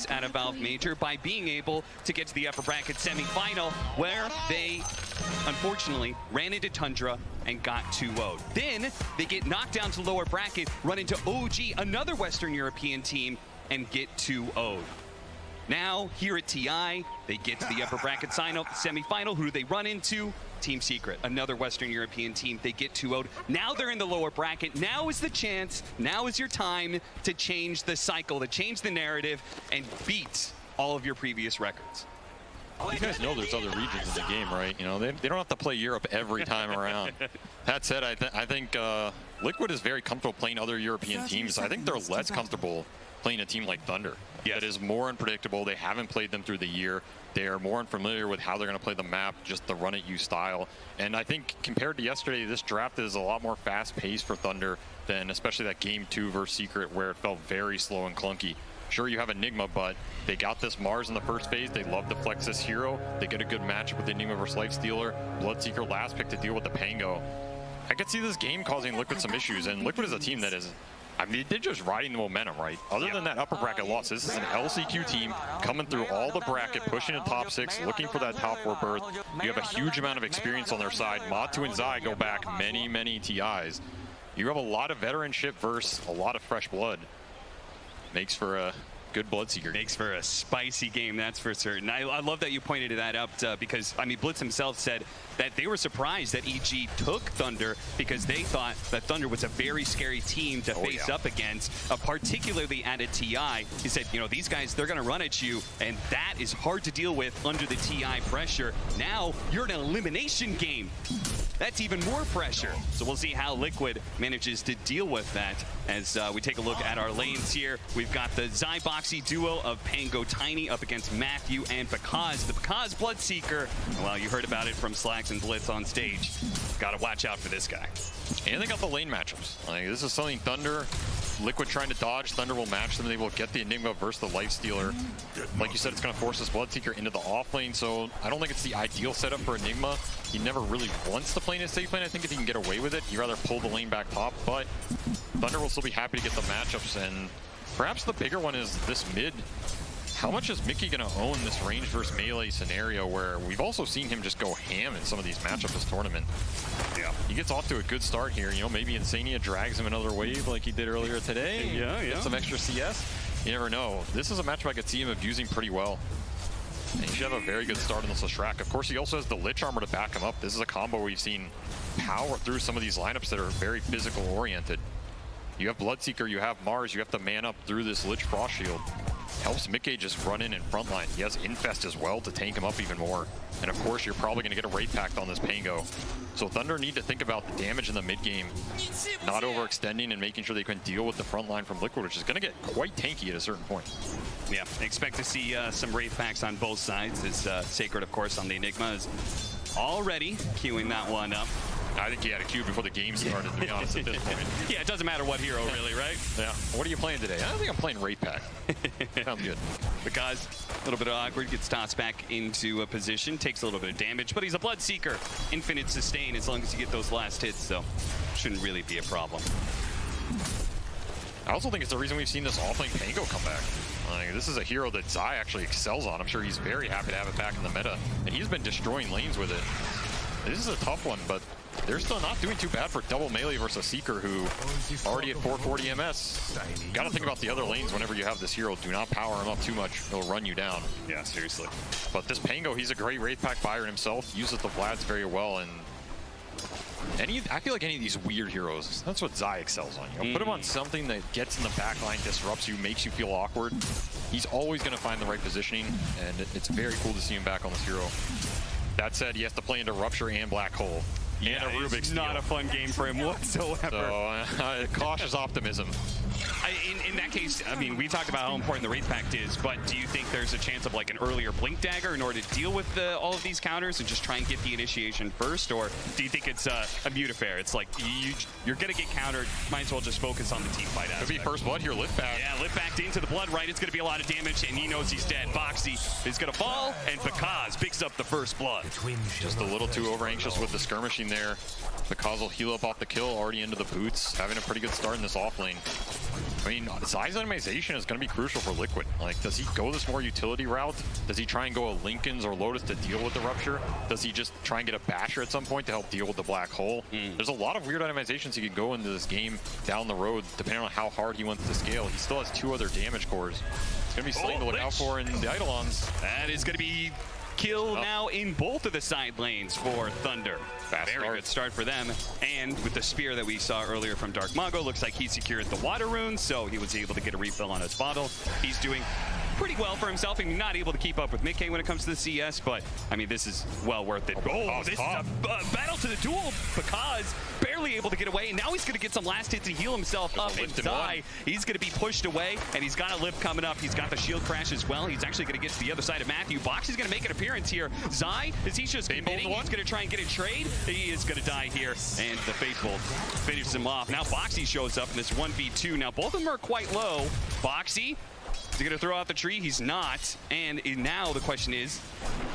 surprised out of Valve Major by being able to get to the upper bracket semifinal, where they unfortunately ran into Tundra and got 2-0'd. Then they get knocked down to lower bracket, run into OG, another Western European team, and get 2-0'd. Now, here at TI, they get to the upper bracket semifinal. Who do they run into? Team Secret, another Western European team. They get 2-0'd. Now they're in the lower bracket. Now is the chance, now is your time to change the cycle, to change the narrative, and beat all of your previous records. You guys know there's other regions in the game, right? You know, they don't have to play Europe every time around. That said, I think Liquid is very comfortable playing other European teams. I think they're less comfortable playing a team like Thunder. That is more unpredictable. They haven't played them through the year. They are more unfamiliar with how they're going to play the map, just the run-at-you style. And I think compared to yesterday, this draft is a lot more fast-paced for Thunder than especially that Game 2 versus Secret, where it felt very slow and clunky. Sure, you have Enigma, but they got this Mars in the first phase. They love to flex this hero. They get a good matchup with Enigma versus Lifestealer. Bloodseeker last pick to deal with the Pango. I could see this game causing Liquid some issues, and Liquid is a team that is, I mean, they're just riding the momentum, right? Other than that upper bracket loss, this is an LCQ team coming through all the bracket, pushing to top 6, looking for that top 4 berth. You have a huge amount of experience on their side. Matu and Zai go back many, many TIs. You have a lot of veteranship versus a lot of fresh blood. Makes for a good Bloodseeker. Makes for a spicy game, that's for certain. I love that you pointed that out because, I mean, Blitz himself said that they were surprised that EG took Thunder because they thought that Thunder was a very scary team to face up against, particularly at a TI. He said, you know, these guys, they're going to run at you, and that is hard to deal with under the TI pressure. Now, you're in an elimination game. That's even more pressure. So we'll see how Liquid manages to deal with that as we take a look at our lanes here. We've got the Zyboxy duo of Pango Tiny up against Matthew and Pakazs. The Pakazs Bloodseeker, well, you heard about it from Slacks and Blitz on stage. Got to watch out for this guy. And they got the lane matchups. Like, this is something Thunder, Liquid trying to dodge. Thunder will match them. They will get the Enigma versus the Lifestealer. Like you said, it's going to force this Bloodseeker into the off lane, so I don't think it's the ideal setup for Enigma. He never really wants to play in his safe lane. I think if he can get away with it, he'd rather pull the lane back top, but Thunder will still be happy to get the matchups, and perhaps the bigger one is this mid. How much is Mickey going to own this range versus melee scenario where we've also seen him just go ham in some of these matchups this tournament? Yeah. He gets off to a good start here. You know, maybe InSAne drags him another wave like he did earlier today. Get some extra CS. You never know. This is a matchup I could see him abusing pretty well. And he should have a very good start on this Leshrac. Of course, he also has the Lich armor to back him up. This is a combo we've seen power through some of these lineups that are very physical oriented. You have Bloodseeker, you have Mars, you have to man up through this Lich Frost Shield. Helps Mickey just run in frontline. He has Infest as well to tank him up even more. And of course, you're probably going to get a Wraith Pact on this Pango. So Thunder need to think about the damage in the mid game, not overextending and making sure they can deal with the front line from Liquid, which is going to get quite tanky at a certain point. Yeah, expect to see some Wraith Packs on both sides. As Sacred, of course, on the Enigma is already queuing that one up. I think he had a queue before the game started, to be honest, at this point. Yeah, it doesn't matter what hero, really, right? Yeah. What are you playing today? I think I'm playing Wraith Pack. Sounds good. Because a little bit awkward, gets tossed back into a position, takes a little bit of damage, but he's a Bloodseeker. Infinite sustain as long as you get those last hits, so shouldn't really be a problem. I also think it's the reason we've seen this offlane Pango come back. This is a hero that Zai actually excels on. I'm sure he's very happy to have it back in the meta, and he's been destroying lanes with it. This is a tough one, but they're still not doing too bad for double melee versus Seeker, who already at 440 MS. You gotta think about the other lanes whenever you have this hero. Do not power him up too much. He'll run you down. Yeah, seriously. But this Pango, he's a great Wraith Pack buyer himself. Uses the Vlads very well, and I feel like any of these weird heroes, that's what Zai excels on. You know, put him on something that gets in the back line, disrupts you, makes you feel awkward. He's always going to find the right positioning, and it's very cool to see him back on this hero. That said, he has to play into Rupture and Black Hole. Yeah, and a Rubik's not a fun game for him whatsoever. So, cautious optimism. In that case, I mean, we talked about how important the Wraith Pact is, but do you think there's a chance of like an earlier Blink Dagger in order to deal with all of these counters and just try and get the initiation first? Or do you think it's a mute affair? It's like you're going to get countered, might as well just focus on the team fight aspect. Could be first blood here, lift back. Yeah, lift back into the blood, right? It's going to be a lot of damage, and he knows he's dead. Boxy is going to fall, and Pakazs picks up the first blood. Just a little too over anxious with the skirmishing there. Pakazs will heal up off the kill, already into the boots, having a pretty good start in this off lane. I mean, Zai's itemization is going to be crucial for Liquid. Like, does he go this more utility route? Does he try and go a Linken's or Lotus to deal with the Rupture? Does he just try and get a Basher at some point to help deal with the Black Hole? There's a lot of weird itemizations he could go into this game down the road, depending on how hard he wants to scale. He still has 2 other damage cores. It's going to be something to look out for in the Eidolons. That is going to be kill now in both of the side lanes for Thunder. Very good start for them. And with the spear that we saw earlier from Dark Mago, looks like he secured the water rune, so he was able to get a refill on his bottle. He's doing pretty well for himself. I'm not able to keep up with Mickey when it comes to the CS, but I mean, this is well worth it. Oh, this is a battle to the duel. Pakazs barely able to get away, and now he's going to get some last hit to heal himself up. And Zai, he's going to be pushed away, and he's got a lift coming up. He's got the shield crash as well. He's actually going to get to the other side of Matthew. Box is going to make an appearance here. Zai, is he just committing? He's going to try and get a trade. He is going to die here, and the Faithful finishes him off. Now Boxy shows up in this 1v2. Now both of them are quite low. Boxy, is he going to throw out the tree? He's not. And now the question is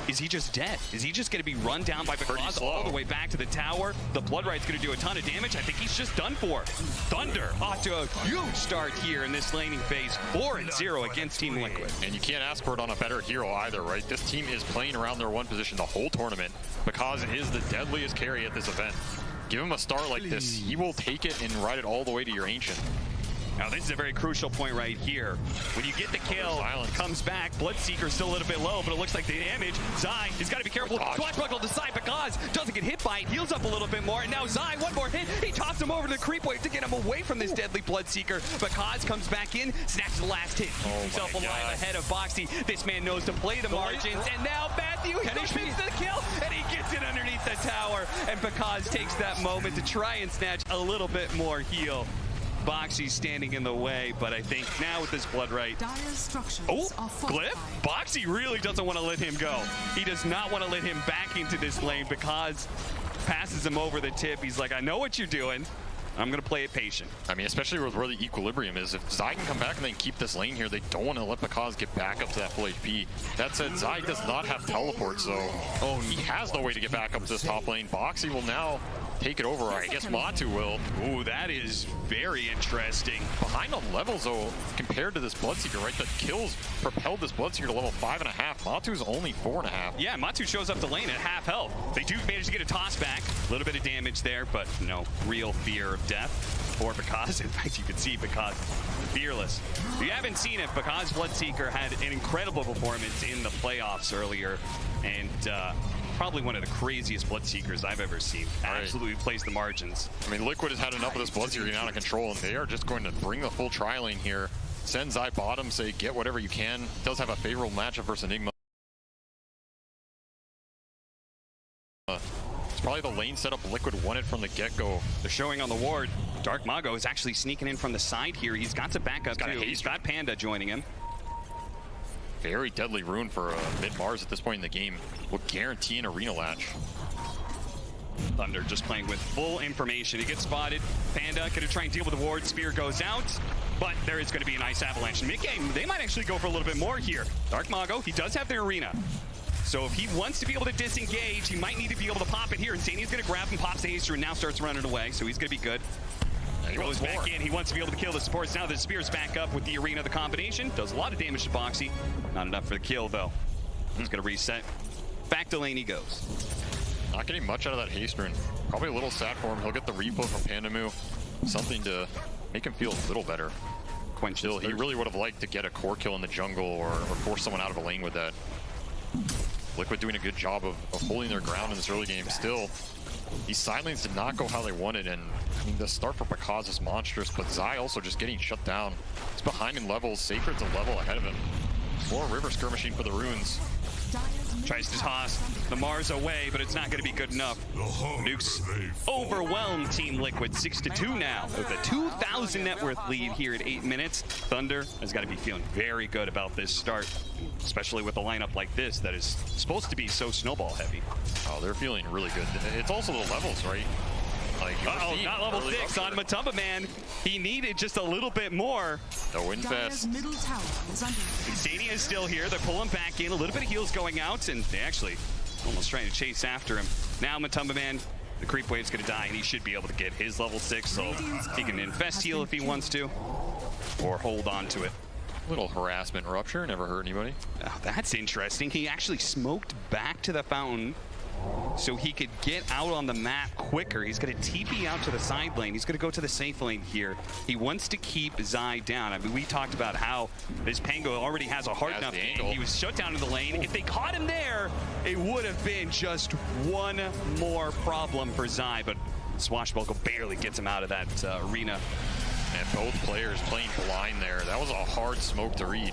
he just dead? Is he just going to be run down by Pakazs all the way back to the tower? The Blood Right's going to do a ton of damage. I think he's just done for. Thunder off to a huge start here in this laning phase. 4-0 against Team Liquid. And you can't ask for it on a better hero either, right? This team is playing around their one position the whole tournament. Pakazs is the deadliest carry at this event. Give him a start like this, he will take it and ride it all the way to your Ancient. Now this is a very crucial point right here. When you get the kill, comes back, Bloodseekers still a little bit low, but it looks like the damage. Zai has got to be careful. Swashbuckle to side, Pakazs doesn't get hit by it, heals up a little bit more, and now Zai, one more hit, he tosses him over to the creep wave to get him away from this deadly Bloodseeker. Pakazs comes back in, snatches the last hit, keeps himself alive ahead of Boxy. This man knows to play the margins, and now Matthew, he goes the kill, and he gets it underneath the tower, and Pakazs takes that moment to try and snatch a little bit more heal. Boxy's standing in the way, but I think now with this Blood Right. Glyph? Boxy really doesn't want to let him go. He does not want to let him back into this lane because passes him over the tip. He's like, I know what you're doing. I'm going to play it patient. I mean, especially with where the equilibrium is. If Zai can come back and then keep this lane here, they don't want to let Pakazs get back up to that full HP. That said, Zai does not have teleport, so he has no way to get back up to this top lane. Boxy will now take it over. I guess Matu will. Ooh, that is very interesting. Behind on levels, though, compared to this Bloodseeker, right? The kills propelled this Bloodseeker to level 5.5. Matu's only 4.5. Yeah, Matu shows up the lane at half health. They do manage to get a toss back. A little bit of damage there, but no real fear of death for Pakazs. In fact, you can see Pakazs fearless. If you haven't seen it, Pakazs Bloodseeker had an incredible performance in the playoffs earlier, and probably one of the craziest Bloodseekers I've ever seen. Absolutely plays the margins. I mean, Liquid has had enough of this Bloodseeker getting out of control, and they are just going to bring the full tri-lane here. Send Zai bottom, say get whatever you can. Does have a favorable matchup versus Enigma. It's probably the lane setup Liquid wanted from the get-go. They're showing on the ward. Dark Mago is actually sneaking in from the side here. He's got to back up too. He's got Panda joining him. Very deadly rune for mid-Mars at this point in the game. Will guarantee an arena latch. Thunder just playing with full information. He gets spotted. Panda gonna try and deal with the ward. Spear goes out, but there is gonna be a nice avalanche. And mid-game, they might actually go for a little bit more here. Dark Mago, he does have the arena. So if he wants to be able to disengage, he might need to be able to pop it here. InSAne is gonna grab him, pops the haste and now starts running away, so he's gonna be good. He goes back in. He wants to be able to kill the supports. Now the Spear's back up with the arena. The combination does a lot of damage to Boxy. Not enough for the kill, though. He's going to reset. Back to lane he goes. Not getting much out of that haste rune. Probably a little sad for him. He'll get the replay from Pandamu. Something to make him feel a little better. Still, he really would have liked to get a core kill in the jungle or force someone out of a lane with that. Liquid doing a good job of holding their ground in this early game. Still, these side lanes did not go how they wanted, and I mean, the start for Pakazs is monstrous, but Zai also just getting shut down. He's behind in levels. Sacred's a level ahead of him. More river skirmishing for the runes. Tries to toss the Mars away, but it's not going to be good enough. Nukes overwhelmed Team Liquid 6-2 now with a 2,000 net worth lead here at 8 minutes. Thunder has got to be feeling very good about this start, especially with a lineup like this that is supposed to be so snowball heavy. Oh, they're feeling really good. It's also the levels, right? Like, not level 6 on Matumba Man. He needed just a little bit more. The Windfest. InSAne is still here. They're pulling back in. A little bit of heals going out, and they actually almost trying to chase after him. Now Matumba Man The creep wave's gonna die, and he should be able to get his level 6, so he can infest heal if he wants to, or hold on to it. Little harassment rupture, never hurt anybody. Oh, that's interesting. He actually smoked back to the fountain so he could get out on the map quicker. He's going to TP out to the side lane. He's going to go to the safe lane here. He wants to keep Zai down. I mean, we talked about how this Pango already has a hard enough game. He was shut down in the lane. If they caught him there, it would have been just one more problem for Zai, but Swashbuckle barely gets him out of that arena. And both players playing blind there. That was a hard smoke to read.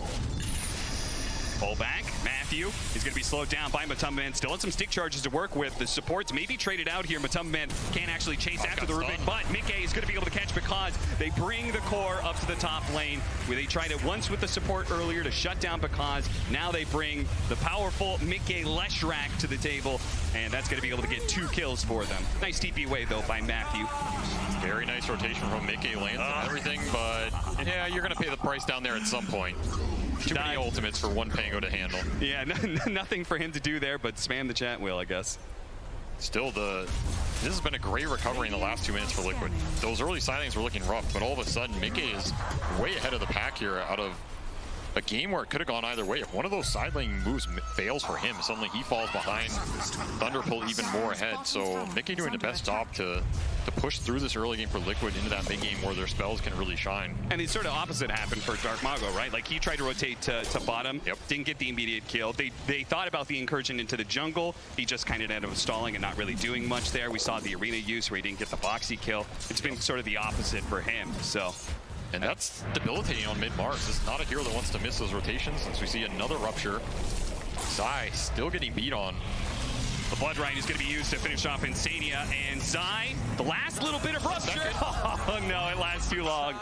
Pull back. Matthew is going to be slowed down by Matumbaman. Still has some stick charges to work with. The supports may be traded out here. Matumbaman can't actually chase after the Rubik, but Mickey is going to be able to catch because they bring the core up to the top lane, where they tried it once with the support earlier to shut down because now they bring the powerful Mickey Leshrak to the table, and that's going to be able to get 2 kills for them. Nice TP wave, though, by Matthew. Very nice rotation from Mickey, lands and everything, but yeah, you're going to pay the price down there at some point. Too many ultimates for one Pango to handle. Yeah, nothing for him to do there, but spam the chat wheel, I guess. Still, this has been a great recovery in the last 2 minutes for Liquid. Those early signings were looking rough, but all of a sudden, Mickey is way ahead of the pack here out of a game where it could have gone either way. If one of those side lane moves fails for him, suddenly he falls behind. Thunder pull even more ahead. So Mickey doing the best job to push through this early game for Liquid into that mid game where their spells can really shine. And it's sort of opposite happened for Dark Mago, right? Like he tried to rotate to bottom, didn't get the immediate kill. They thought about the incursion into the jungle. He just kind of ended up stalling and not really doing much there. We saw the arena use where he didn't get the boxy kill. It's been sort of the opposite for him, so. And that's debilitating on mid-Mars. This is not a hero that wants to miss those rotations, since we see another rupture. Zai still getting beat on. The Blood Rite is going to be used to finish off Insania, and Zai, the last little bit of rupture. Oh no, it lasts too long.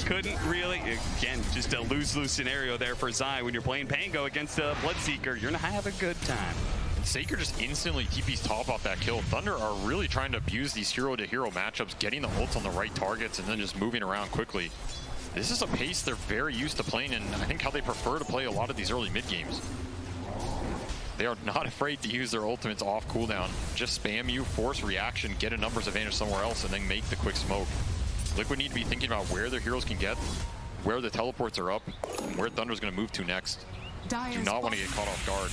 Couldn't really, again, just a lose-lose scenario there for Zai. When you're playing Pango against a Bloodseeker, you're going to have a good time. Saker just instantly TP's top off that kill. Thunder are really trying to abuse these hero-to-hero matchups, getting the ults on the right targets and then just moving around quickly. This is a pace they're very used to playing, and I think how they prefer to play a lot of these early mid games. They are not afraid to use their ultimates off cooldown. Just spam you, force reaction, get a numbers advantage somewhere else, and then make the quick smoke. Liquid need to be thinking about where their heroes can get, where the teleports are up, and where Thunder's going to move to next. Do not want to get caught off guard.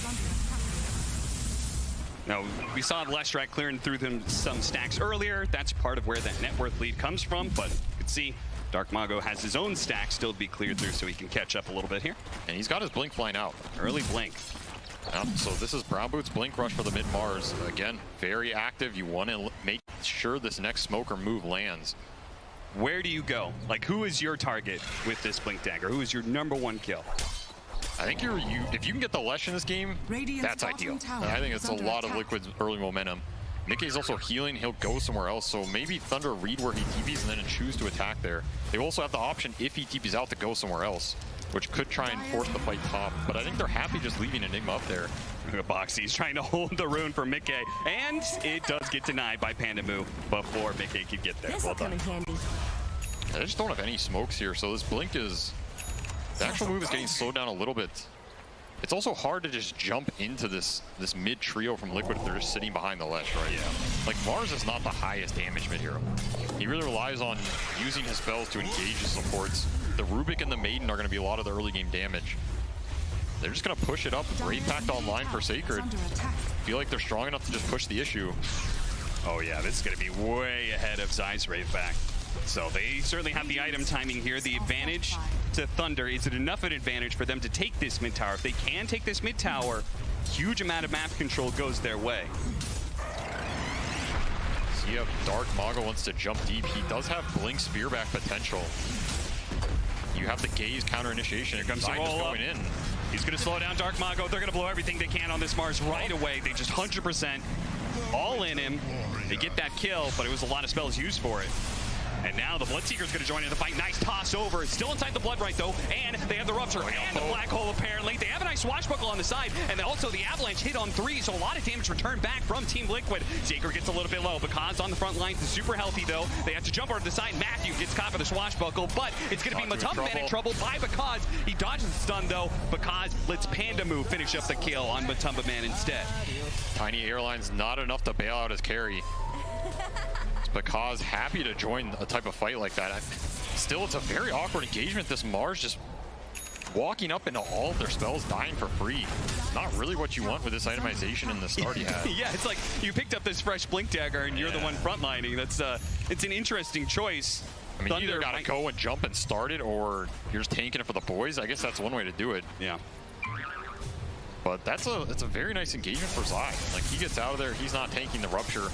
Now, we saw Leshrak clearing through them some stacks earlier. That's part of where that net worth lead comes from, but you can see Dark Mago has his own stack still to be cleared through, so he can catch up a little bit here. And he's got his blink flying out. Early blink. So this is Brown Boots blink rush for the mid-Mars. Again, very active. You want to make sure this next smoke or move lands. Where do you go? Like, who is your target with this blink dagger? Who is your #1 kill? I think if you can get the Lesh in this game, that's ideal. And I think it's a lot of Liquid's early momentum. Mickey's also healing. He'll go somewhere else. So maybe Thunder read where he TPs and then choose to attack there. They also have the option, if he TPs out, to go somewhere else, which could try and force the fight top. But I think they're happy just leaving Enigma up there. Boxy's trying to hold the rune for Mickey, and it does get denied by Pandamu before Mickey could get there. Well done. I just don't have any smokes here, so this blink is... The actual move is getting slowed down a little bit. It's also hard to just jump into this mid trio from Liquid if they're just sitting behind the Lesh, right? Yeah. Like, Mars is not the highest damage mid hero. He really relies on using his spells to engage his supports. The Rubik and the Maiden are going to be a lot of the early game damage. They're just going to push it up. Great packed online for Sacred. Feel like they're strong enough to just push the issue. Oh yeah, this is going to be way ahead of Zai's Wraith back. So they certainly have the item timing here. The advantage to Thunder, is it enough of an advantage for them to take this mid tower? If they can take this mid tower, huge amount of map control goes their way. So you have Dark Mago wants to jump deep. He does have Blink Spearback potential. You have the Gaze counter initiation. Here comes the roll up. In. He's going to slow down Dark Mago. They're going to blow everything they can on this Mars right away. They just 100% all in him. They get that kill, but it was a lot of spells used for it. And now the Bloodseekers going to join in the fight. Nice toss over. Still inside the Blood Rite, though. And they have the Rupture and the Black Hole, apparently. They have a nice Swashbuckle on the side. And then also the Avalanche hit on 3. So a lot of damage returned back from Team Liquid. Saker gets a little bit low. Pakazs on the front line. Super healthy, though. They have to jump over to the side. Matthew gets caught by the Swashbuckle. But it's going to be Matumbaman in trouble by Pakazs. He dodges the stun, though. Pakazs lets Pandamu finish up the kill on Matumbaman instead. Tiny Airline's not enough to bail out his carry. Pakazs happy to join a type of fight like that. Still, it's a very awkward engagement. This Mars just walking up into all of their spells, dying for free. Not really what you want with this itemization in the start you had. Yeah, it's like you picked up this fresh Blink Dagger and you're the one frontlining. That's it's an interesting choice. I mean, you either gotta go and jump and start it, or you're just tanking it for the boys. I guess that's one way to do it. Yeah. But it's a very nice engagement for Zai. Like, he gets out of there, he's not tanking the Rupture.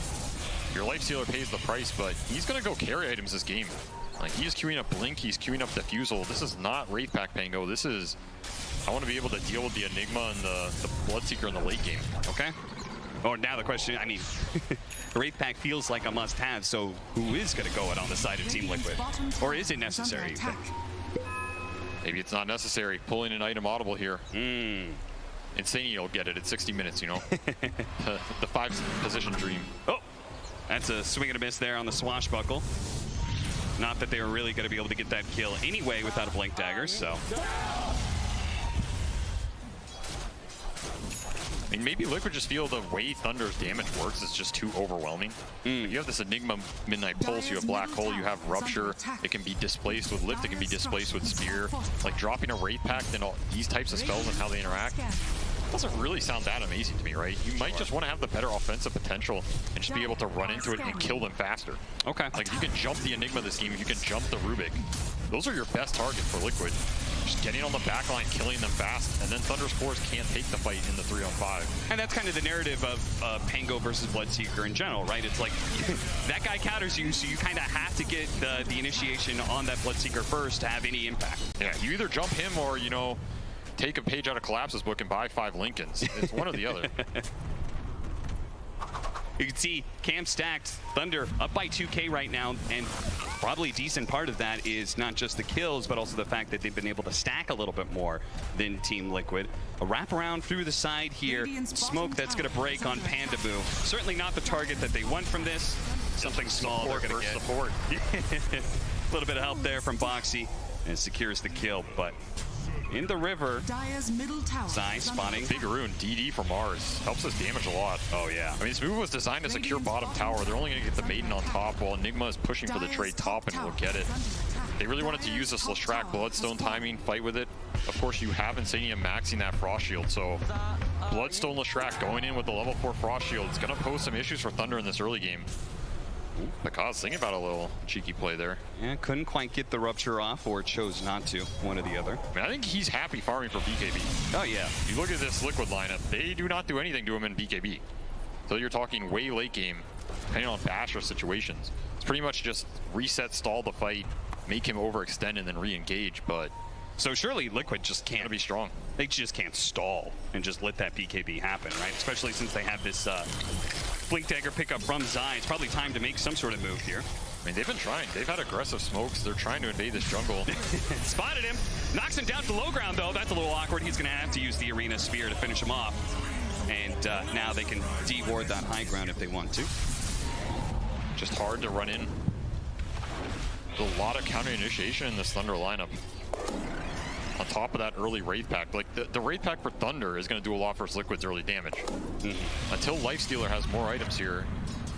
Your Lifestealer pays the price, but he's gonna go carry items this game. Like, he's queuing up Blink, he's queuing up Diffusal. This is not Wraith Pack Pango. This is, I want to be able to deal with the Enigma and the Bloodseeker in the late game. Okay. Oh, now the question, I mean, Wraith Pack feels like a must-have, so who is going to go it on the side of Team Liquid? Or is it necessary? Maybe it's not necessary. Pulling an item audible here. InSAne will get it at 60 minutes, you know? The 5 position dream. Oh, that's a swing and a miss there on the Swashbuckle. Not that they were really going to be able to get that kill anyway without a Blink Dagger, so. I mean, maybe Liquid just feel the way Thunder's damage works is just too overwhelming. You have this Enigma Midnight Pulse, you have Black Hole, you have Rupture. It can be displaced with Lift, it can be displaced with Spear. Like, dropping a Wraith Pack and all these types of spells and how they interact doesn't really sound that amazing to me, right? You might just want to have the better offensive potential and just be able to run into it and kill them faster. Okay. Like, if you can jump the Enigma this game, if you can jump the Rubik, those are your best targets for Liquid. Just getting on the back line, killing them fast, and then Thunder's cores can't take the fight in the 3-on-5. And that's kind of the narrative of Pango versus Bloodseeker in general, right? It's like, that guy counters you, so you kind of have to get the initiation on that Bloodseeker first to have any impact. Yeah, you either jump him or, you know, take a page out of Collapse's book and buy 5 Lincolns. It's one or the other. You can see Cam stacked, Thunder up by 2K right now, and probably a decent part of that is not just the kills, but also the fact that they've been able to stack a little bit more than Team Liquid. A wraparound through the side here, smoke that's going to break on Pandaboo. Certainly not the target that they want from this. Something small they're going to get. Support. A little bit of help there from Boxy, and it secures the kill, but in the river, Zai spotting. Big Rune, DD for Mars. Helps us damage a lot. Oh, yeah. I mean, this move was designed to secure bottom tower. They're only going to get the Maiden on top, while Enigma is pushing for the trade top and will get it. They really wanted to use this Leshrac Bloodstone timing, fight with it. Of course, you have InSAne maxing that Frost Shield, so Bloodstone Leshrac going in with the level 4 Frost Shield is going to pose some issues for Thunder in this early game. pakazs thinking about a little cheeky play there. Yeah, couldn't quite get the Rupture off, or chose not to, one or the other. I mean, I think he's happy farming for BKB. Oh, yeah. You look at this Liquid lineup, they do not do anything to him in BKB. So you're talking way late game, depending on Basher situations. It's pretty much just reset, stall the fight, make him overextend, and then re-engage, but... So surely Liquid just can't be strong. They just can't stall and just let that BKB happen, right? Especially since they have this Blink Dagger pickup from Zai. It's probably time to make some sort of move here. I mean, they've been trying. They've had aggressive smokes. They're trying to invade this jungle. Spotted him. Knocks him down to the low ground, though. That's a little awkward. He's going to have to use the Arena Spear to finish him off. And now they can de-ward that high ground if they want to. Just hard to run in. There's a lot of counter initiation in this Thunder lineup. On top of that early Wraith Pack. Like, the Wraith Pack for Thunder is going to do a lot for his Liquid's early damage. Until Lifestealer has more items here,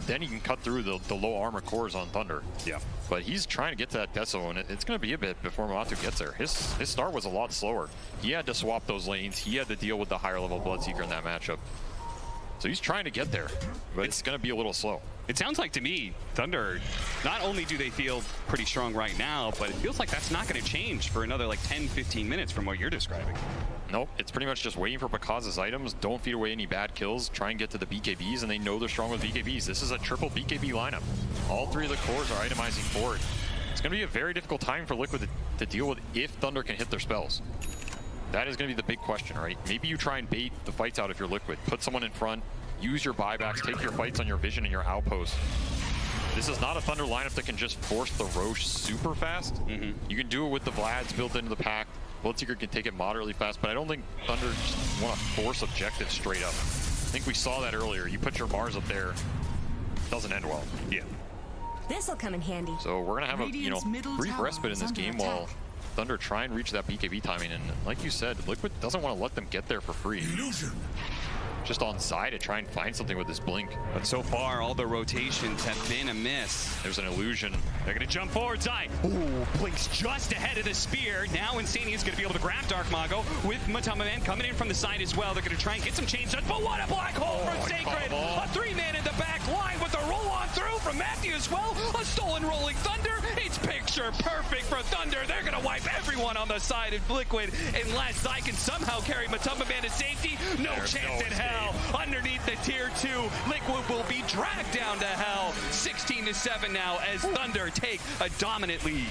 then he can cut through the low armor cores on Thunder. Yeah. But he's trying to get to that Deso, and it's going to be a bit before Matu gets there. His start was a lot slower. He had to swap those lanes. He had to deal with the higher level Bloodseeker in that matchup. So he's trying to get there, but it's going to be a little slow. It sounds like to me, Thunder, not only do they feel pretty strong right now, but it feels like that's not going to change for another like 10, 15 minutes from what you're describing. Nope, it's pretty much just waiting for pakazs' items, don't feed away any bad kills, try and get to the BKBs, and they know they're strong with BKBs. This is a triple BKB lineup. All three of the cores are itemizing for it. It's going to be a very difficult time for Liquid to deal with if Thunder can hit their spells. That is going to be the big question, right? Maybe you try and bait the fights out if you're Liquid. Put someone in front, use your buybacks, take your fights on your vision and your outpost. This is not a Thunder lineup that can just force the Roche super fast. You can do it with the Vlads built into the pack. Bloodseeker can take it moderately fast, but I don't think Thunder just want to force objectives straight up. I think we saw that earlier. You put your Mars up there, doesn't end well. Yeah. This'll come in handy. So we're gonna have a brief respite in this game while Thunder try and reach that BKB timing, and like you said, Liquid doesn't want to let them get there for free. just on side to try and find something with this blink. But so far, all the rotations have been a miss. There's an illusion. They're going to jump forward, Zai. Ooh, Blink's just ahead of the spear. Now InSAne is going to be able to grab Dark Mago with Matamba Man coming in from the side as well. They're going to try and get some chains done. But what a black hole from Sacred. A 3-man in the back line with a roll on through from Matthew as well. A stolen rolling Thunder. It's picture perfect for Thunder. They're going to wipe everyone on the side of Liquid unless Zai can somehow carry Matamba Man to safety. No chance in hell. Underneath the tier 2, Liquid will be dragged down to hell. 16-7 now as Thunder take a dominant lead.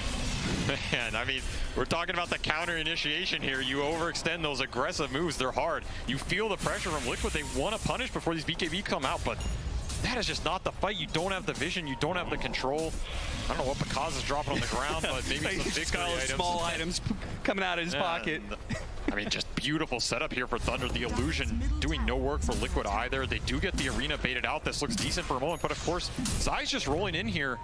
Man, I mean, we're talking about the counter initiation here. You overextend those aggressive moves. They're hard. You feel the pressure from Liquid. They want to punish before these BKB come out, but that is just not the fight. You don't have the vision. You don't have the control. I don't know what pakazs is dropping on the ground, but maybe some victory items. Small items coming out of his pocket. I mean, just beautiful setup here for Thunder. The illusion doing no work for Liquid either. They do get the arena baited out. This looks decent for a moment, but of course, Zai's just rolling in here.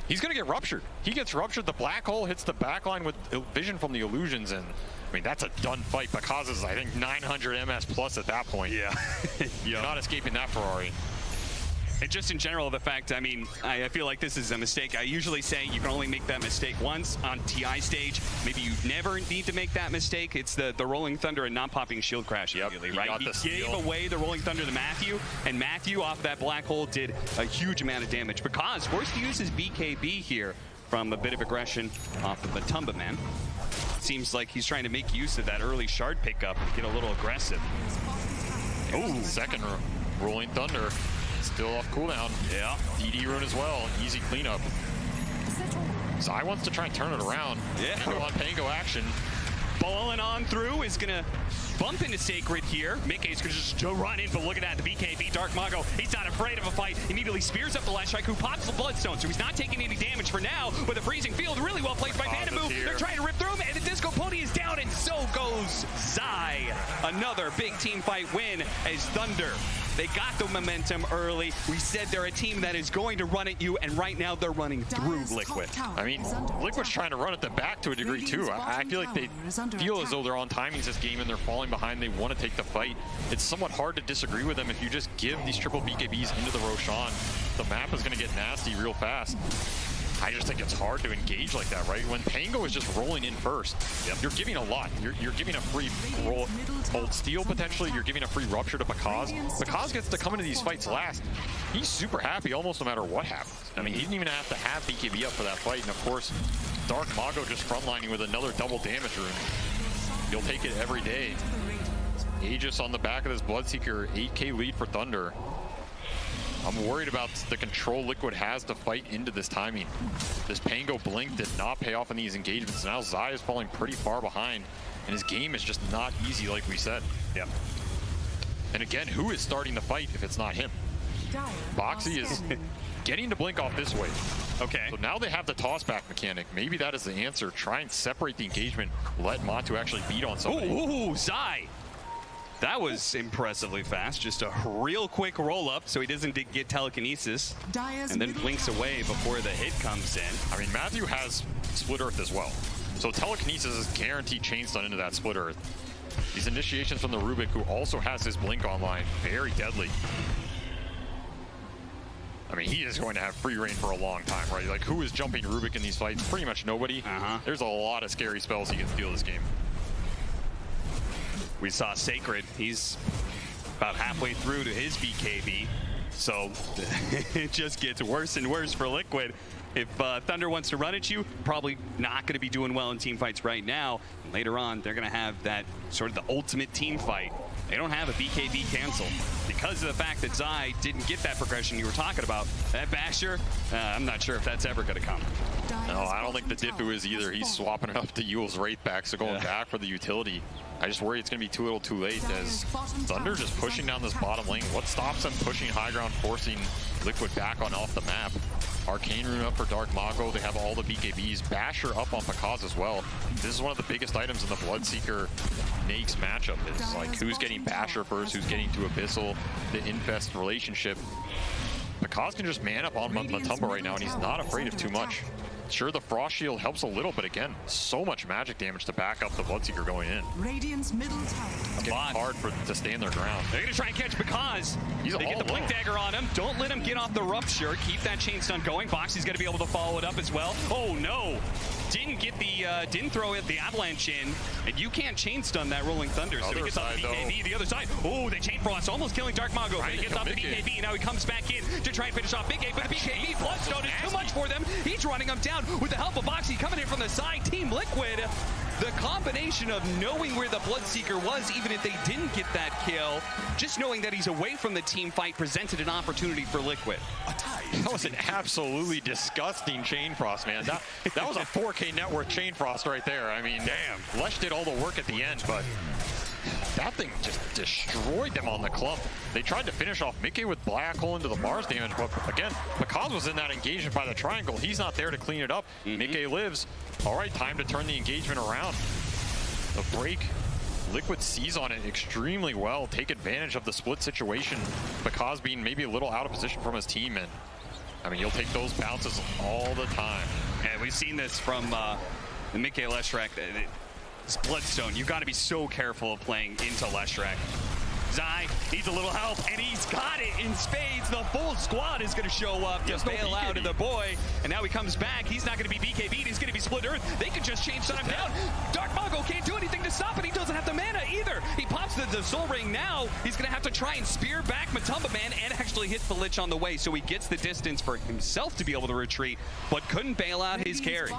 He's going to get ruptured. He gets ruptured. The black hole hits the backline with vision from the illusions, and I mean, that's a done fight. Pakazs is, I think, 900 MS plus at that point. Yeah. You're not escaping that Ferrari. And just in general, the fact, I mean, I feel like this is a mistake. I usually say you can only make that mistake once on TI stage. Maybe you never need to make that mistake. It's the Rolling Thunder and not popping shield crash immediately, right? He gave away the Rolling Thunder to Matthew, and Matthew off that black hole did a huge amount of damage. Because forced to use his BKB here from a bit of aggression off of the Matamba Man. Seems like he's trying to make use of that early shard pickup and get a little aggressive. Oh, second Rolling Thunder. Still off cooldown. Yeah. DD rune as well. Easy cleanup. Zai wants to try and turn it around. Yeah. Pango on Pango action. Balling on through is gonna bump into Sacred here. Mickey's gonna just run in, but look at that, the BKB Dark Mago, he's not afraid of a fight. Immediately spears up the last strike, who pops the Bloodstone, so he's not taking any damage for now. With a freezing field, really well placed by Vandamu. They're trying to rip through him, and the Disco Pony is down, and so goes Zai. Another big team fight win as Thunder. They got the momentum early. We said they're a team that is going to run at you, and right now they're running through Liquid. I mean, Liquid's trying to run at the back to a degree too. I feel like they feel as though they're on timings this game and they're falling behind. They want to take the fight. It's somewhat hard to disagree with them if you just give these triple BKBs into the Roshan. The map is going to get nasty real fast. I just think it's hard to engage like that, right? When Pango is just rolling in first, you're giving a lot. You're giving a free roll, Old Steel potentially. You're giving a free rupture to pakazs. pakazs gets to come into these fights last. He's super happy almost no matter what happens. I mean, he didn't even have to have BKB up for that fight. And of course, Dark Mago just frontlining with another double damage rune. You'll take it every day. Aegis on the back of this Bloodseeker, 8K lead for Thunder. I'm worried about the control Liquid has to fight into this timing. This Pango blink did not pay off in these engagements. Now Zai is falling pretty far behind, and his game is just not easy like we said. Yep. And again, who is starting the fight if it's not him? Boxy is getting to blink off this way. Okay. So now they have the toss back mechanic. Maybe that is the answer. Try and separate the engagement. Let Matu actually beat on somebody. Ooh, Zai. That was impressively fast. Just a real quick roll up so he doesn't get telekinesis. And then blinks away before the hit comes in. I mean, Matthew has Split Earth as well. So telekinesis is guaranteed chain stun into that Split Earth. These initiations from the Rubik, who also has his blink online, very deadly. I mean, he is going to have free reign for a long time, right? Like, who is jumping Rubik in these fights? Pretty much nobody. There's a lot of scary spells he can steal this game. We saw Sacred. He's about halfway through to his BKB. So it just gets worse and worse for Liquid. If Thunder wants to run at you, probably not going to be doing well in team fights right now. And later on, they're going to have that sort of the ultimate team fight. They don't have a BKB cancel because of the fact that Zai didn't get that progression you were talking about. That Basher, I'm not sure if that's ever going to come. No, I don't think the Diffu is either. He's swapping it up to Yule's Wraith back, so going back for the utility. I just worry it's going to be too little too late as Thunder just pushing down this bottom lane. What stops them pushing high ground, forcing Liquid back on off the map? Arcane Rune up for Dark Mago. They have all the BKBs. Basher up on pakazs as well. This is one of the biggest items in the Bloodseeker Nakes matchup. It's like who's getting Basher first, who's getting to Abyssal, the Infest relationship. pakazs can just man up on Matamba right now, and he's not afraid of too much. Sure, the Frost Shield helps a little, but again, so much magic damage to back up the Bloodseeker going in. Radiant's middle tower. Getting hard to stand their ground. They're going to try and catch pakazs. He's They get the Blink Dagger on him. Don't let him get off the Rupture. Keep that chain stun going. Boxy's going to be able to follow it up as well. Oh, no. Didn't throw it the Avalanche in, and you can't chain stun that Rolling Thunder. So he gets off the BKB. The other side. Oh, the Chain Frost almost killing Dark Mago. But he gets off the BKB. Now he comes back in to try and finish off Big A, but the BKB Bloodstone is too much for them. He's running them down with the help of Boxy coming in from the side. Team Liquid, the combination of knowing where the Bloodseeker was, even if they didn't get that kill, just knowing that he's away from the team fight presented an opportunity for Liquid. That was an absolutely disgusting Chain Frost, man. That was a 4K net worth Chain Frost right there. I mean, damn. Lesh did all the work at the end, but that thing just destroyed them on the clump. They tried to finish off Mickey with Black Hole into the Mars damage, but again, pakazs was in that engagement by the triangle. He's not there to clean it up. Mickey lives. All right, time to turn the engagement around. The break. Liquid sees on it extremely well, take advantage of the split situation. pakazs being maybe a little out of position from his team, and I mean, he'll take those bounces all the time. And we've seen this from the Mickey Leshrac. This Bloodstone, you've got to be so careful of playing into Leshrac. Zai needs a little help, and he's got it in spades. The full squad is going to show up to bail out of the boy, and now he comes back. He's not going to be BKB'd. He's going to be split earth. They could just change him down. Dark Mago can't do anything to stop it. He doesn't have the mana either. He pops the Soul Ring now. He's going to have to try and spear back Matumba Man and actually hit the Lich on the way, so he gets the distance for himself to be able to retreat, but couldn't bail out his carry.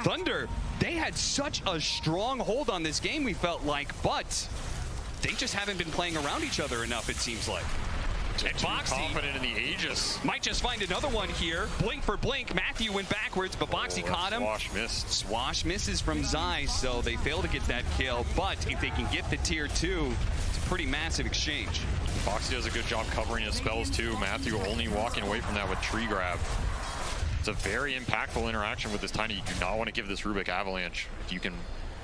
Thunder, they had such a strong hold on this game, we felt like, but they just haven't been playing around each other enough, it seems like. And Boxy confident in the Aegis. Might just find another one here. Blink for blink. Matthew went backwards, but Boxy caught him. Swash missed. Swash misses from Zai, so they fail to get that kill. But if they can get the tier 2, it's a pretty massive exchange. Boxy does a good job covering his spells too. Matthew only walking away from that with Tree Grab. It's a very impactful interaction with this Tiny. You do not want to give this Rubik Avalanche if you can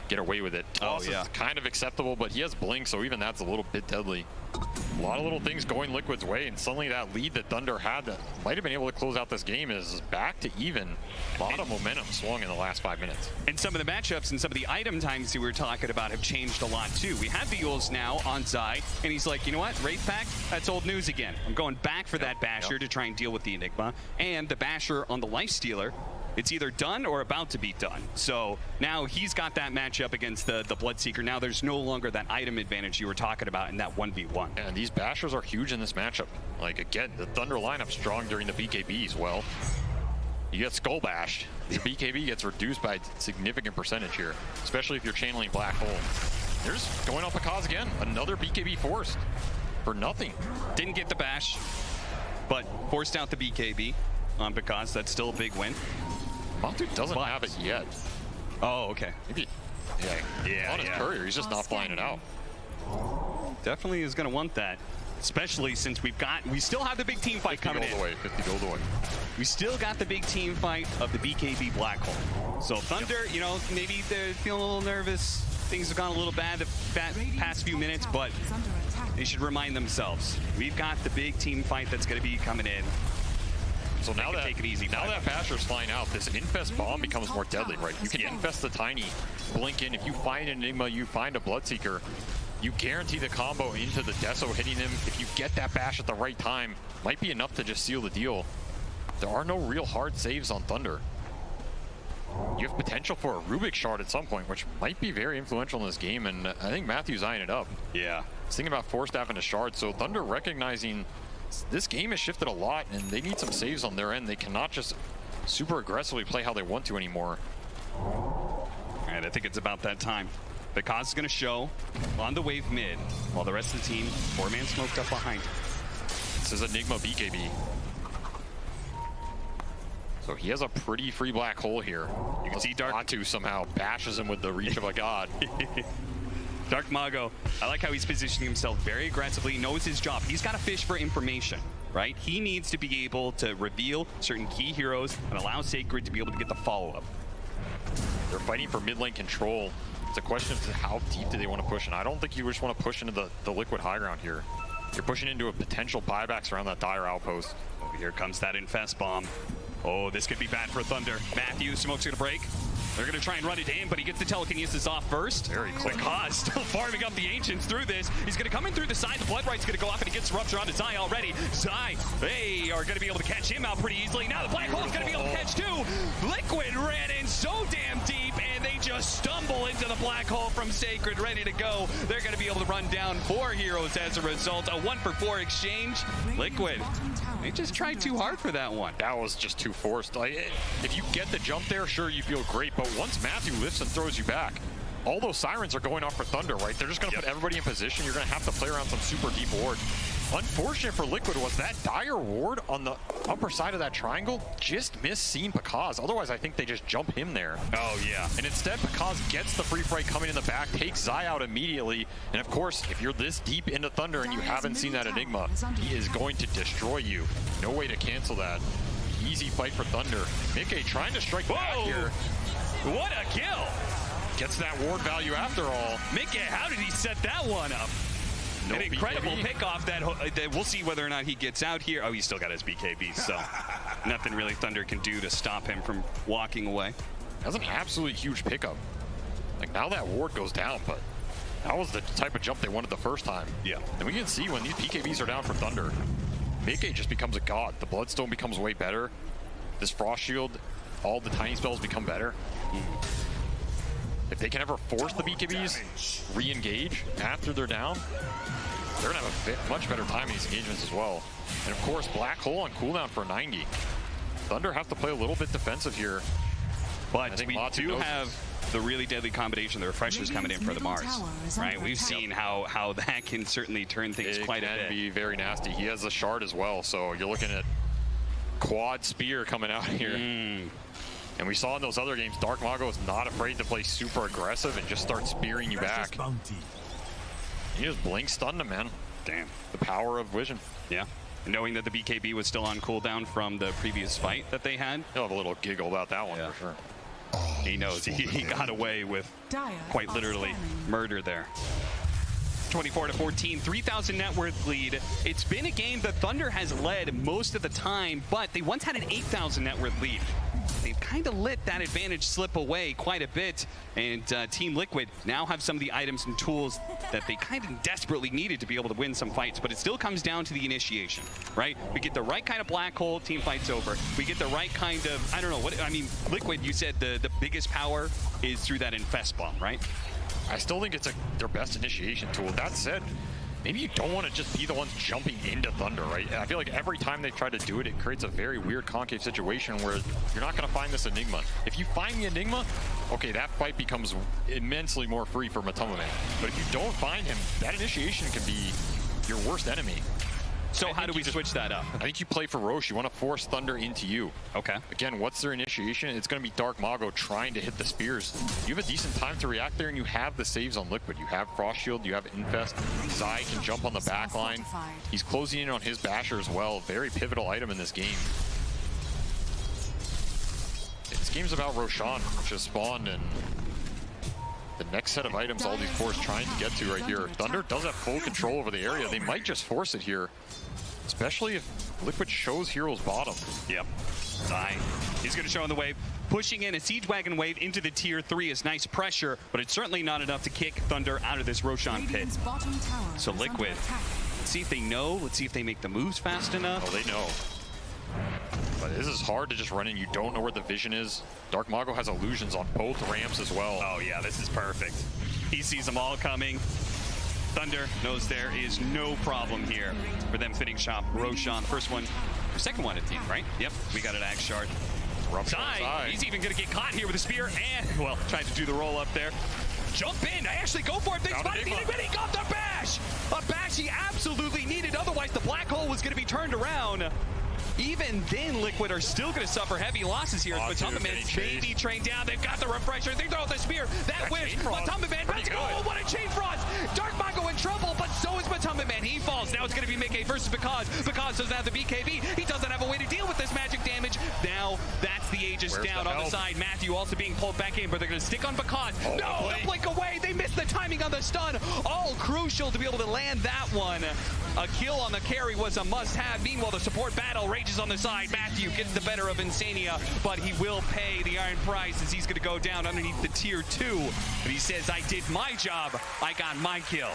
get away with it. Loss is kind of acceptable, but he has Blink, so even that's a little bit deadly. A lot of little things going Liquid's way, and suddenly that lead that Thunder had that might have been able to close out this game is back to even. A lot of momentum swung in the last 5 minutes. And some of the matchups and some of the item times we were talking about have changed a lot too. We have the Yules now on Zai, and he's like, you know what, Wraith Pact, that's old news again. I'm going back for that Basher to try and deal with the Enigma, and the Basher on the Lifestealer. It's either done or about to be done. So now he's got that matchup against the Bloodseeker. Now there's no longer that item advantage you were talking about in that 1v1. And these Bashers are huge in this matchup. Like, again, the Thunder lineup strong during the BKBs. Well, you get Skull Bashed. Your BKB gets reduced by a significant percentage here, especially if you're channeling Black Hole. There's going on pakazs again. Another BKB forced for nothing. Didn't get the bash, but forced out the BKB on pakazs. That's still a big win. Matu doesn't have it yet. Oh, okay. Maybe, on his courier, he's just not flying it out. Definitely is going to want that, especially since we still have the big team fight coming in. 50 gold away. We still got the big team fight of the BKB Black Hole. So Thunder, you know, maybe they're feeling a little nervous. Things have gone a little bad the past few minutes, but they should remind themselves. We've got the big team fight that's going to be coming in. So now that, take it easy. Now that Basher's flying out, this Infest Bomb becomes more deadly, right? You can Infest the Tiny, blink in. If you find an Enigma, you find a Bloodseeker, you guarantee the combo into the Deso hitting him. If you get that Bash at the right time, might be enough to just seal the deal. There are no real hard saves on Thunder. You have potential for a Rubik Shard at some point, which might be very influential in this game, and I think Matthew's eyeing it up. Yeah. He's thinking about Force Staff and a Shard, so Thunder recognizing this game has shifted a lot, and they need some saves on their end. They cannot just super aggressively play how they want to anymore. All right, I think it's about that time. pakazs is going to show on the wave mid, while the rest of the team, 4-man smoked up behind him. This is Enigma BKB. So he has a pretty free Black Hole here. You can see Datu somehow bashes him with the reach of a god. Dark Mago, I like how he's positioning himself very aggressively, knows his job. He's got to fish for information, right? He needs to be able to reveal certain key heroes and allow Sacred to be able to get the follow-up. They're fighting for mid lane control. It's a question of how deep do they want to push, and I don't think you just want to push into the Liquid high ground here. You're pushing into a potential buybacks around that Dire outpost. Oh, here comes that Infest Bomb. Oh, this could be bad for Thunder. Matthew, smoke's gonna break. They're gonna try and run it in, but he gets the telekinesis off first. Very quick. pakazs still farming up the Ancients through this. He's gonna come in through the side. The Blood Right's gonna go off, and he gets Rupture onto Zai already. Zai, they are gonna be able to catch him out pretty easily. Now the Black Hole's gonna be able to catch too. Liquid ran in so damn deep, and they just stumble into the Black Hole from Sacred, ready to go. They're gonna be able to run down 4 heroes as a result. A 1-for-4 exchange. Liquid, they just tried too hard for that one. That was just too forced. Like, if you get the jump there, sure, you feel great, but once Matthew lifts and throws you back, all those sirens are going off for Thunder, right? They're just going to put everybody in position. You're going to have to play around some super deep ward. Unfortunate for Liquid was that dire ward on the upper side of that triangle just missed seeing pakazs. Otherwise, I think they just jump him there. Oh, yeah. And instead, pakazs gets the free fight coming in the back, takes Zai out immediately. And of course, if you're this deep into Thunder and you haven't seen that Enigma, he is going to destroy you. No way to cancel that. Easy fight for Thunder. Mickey trying to strike back here. What a kill! Gets that ward value after all. Mickey, how did he set that one up? No An incredible BKB. pickoff that we'll see whether or not he gets out here. Oh, he's still got his BKB, so nothing really Thunder can do to stop him from walking away. That's an absolutely huge pickup. Like, now that ward goes down, but that was the type of jump they wanted the first time. Yeah. And we can see when these BKBs are down for Thunder, Mickey just becomes a god. The Bloodstone becomes way better. This Frost Shield, all the tiny spells become better. If they can ever force the BKBs re-engage after they're down, they're gonna have a much better time in these engagements as well. And of course, Black Hole on cooldown for 90. Thunder have to play a little bit defensive here. But we do have the really deadly combination, the refreshers coming in for the Mars, right? We've seen how that can certainly turn things quite a bit. It can be very nasty. He has a shard as well, so you're looking at quad spear coming out here. And we saw in those other games, Dark Mago is not afraid to play super aggressive and just start spearing you back. He just blink stunned him, man. Damn. The power of vision. Yeah. Knowing that the BKB was still on cooldown from the previous fight that they had. He'll have a little giggle about that one for sure. He knows he got away with quite literally murder there. 24-14, 3,000 net worth lead. It's been a game that Thunder has led most of the time, but they once had an 8,000 net worth lead. They've kind of let that advantage slip away quite a bit, and Team Liquid now have some of the items and tools that they kind of desperately needed to be able to win some fights, but it still comes down to the initiation, right? We get the right kind of Black Hole, team fight's over. We get the right kind of, I don't know, what I mean, Liquid, you said the biggest power is through that Infest Bomb, right? I still think it's their best initiation tool. That said, maybe you don't want to just be the ones jumping into Thunder, right? I feel like every time they try to do it, it creates a very weird concave situation where you're not going to find this Enigma. If you find the Enigma, okay, that fight becomes immensely more free for Matoma Man. But if you don't find him, that initiation can be your worst enemy. So how do we switch that up? I think you play for Roche. You want to force Thunder into you. Okay. Again, what's their initiation? It's going to be Dark Mago trying to hit the spears. You have a decent time to react there, and you have the saves on Liquid. You have Frost Shield, you have Infest. Zai can jump on the back line. He's closing in on his Basher as well. Very pivotal item in this game. This game's about Roshan, which has spawned, and the next set of items all these fours trying to get to right here. Thunder does have full control over the area. They might just force it here, especially if Liquid shows Heroes bottom. Yep. Zai, he's going to show on the wave. Pushing in a Siege Wagon wave into the tier 3 is nice pressure, but it's certainly not enough to kick Thunder out of this Roshan pit. So Liquid, let's see if they know. Let's see if they make the moves fast enough. Oh, they know. But this is hard to just run in. You don't know where the vision is. Dark Mago has illusions on both ramps as well. Oh yeah, this is perfect. He sees them all coming. Thunder knows there is no problem here for them finishing off Roshan. First one, or second one, I think, right? Yep, we got an Axe Shard. Zai, he's even gonna get caught here with a spear and, well, tried to do the roll up there. Jump in, actually go for it. They spotted the Enigma, he got the bash! A bash he absolutely needed, otherwise the Black Hole was gonna be turned around. Even then, Liquid are still going to suffer heavy losses here. Matoma Man's baby train down. They've got the refresher. They throw the spear. That wish. Matoma Man. Let's go. Oh, what a chain frost. Dark Mago in trouble, but so is Matoma Man. He falls. Now it's going to be Mickey versus pakazs. pakazs doesn't have the BKB. He doesn't have a way to deal with this magic damage. Now that's the Aegis down on the side. Matthew also being pulled back in, but they're going to stick on pakazs. Oh, no, the blink away. They missed the timing on the stun. All crucial to be able to land that one. A kill on the carry was a must-have. Meanwhile, the support battle rages on the side. Matthew gets the better of InSAne, but he will pay the iron price as he's going to go down underneath the tier 2. But he says, I did my job. I got my kill.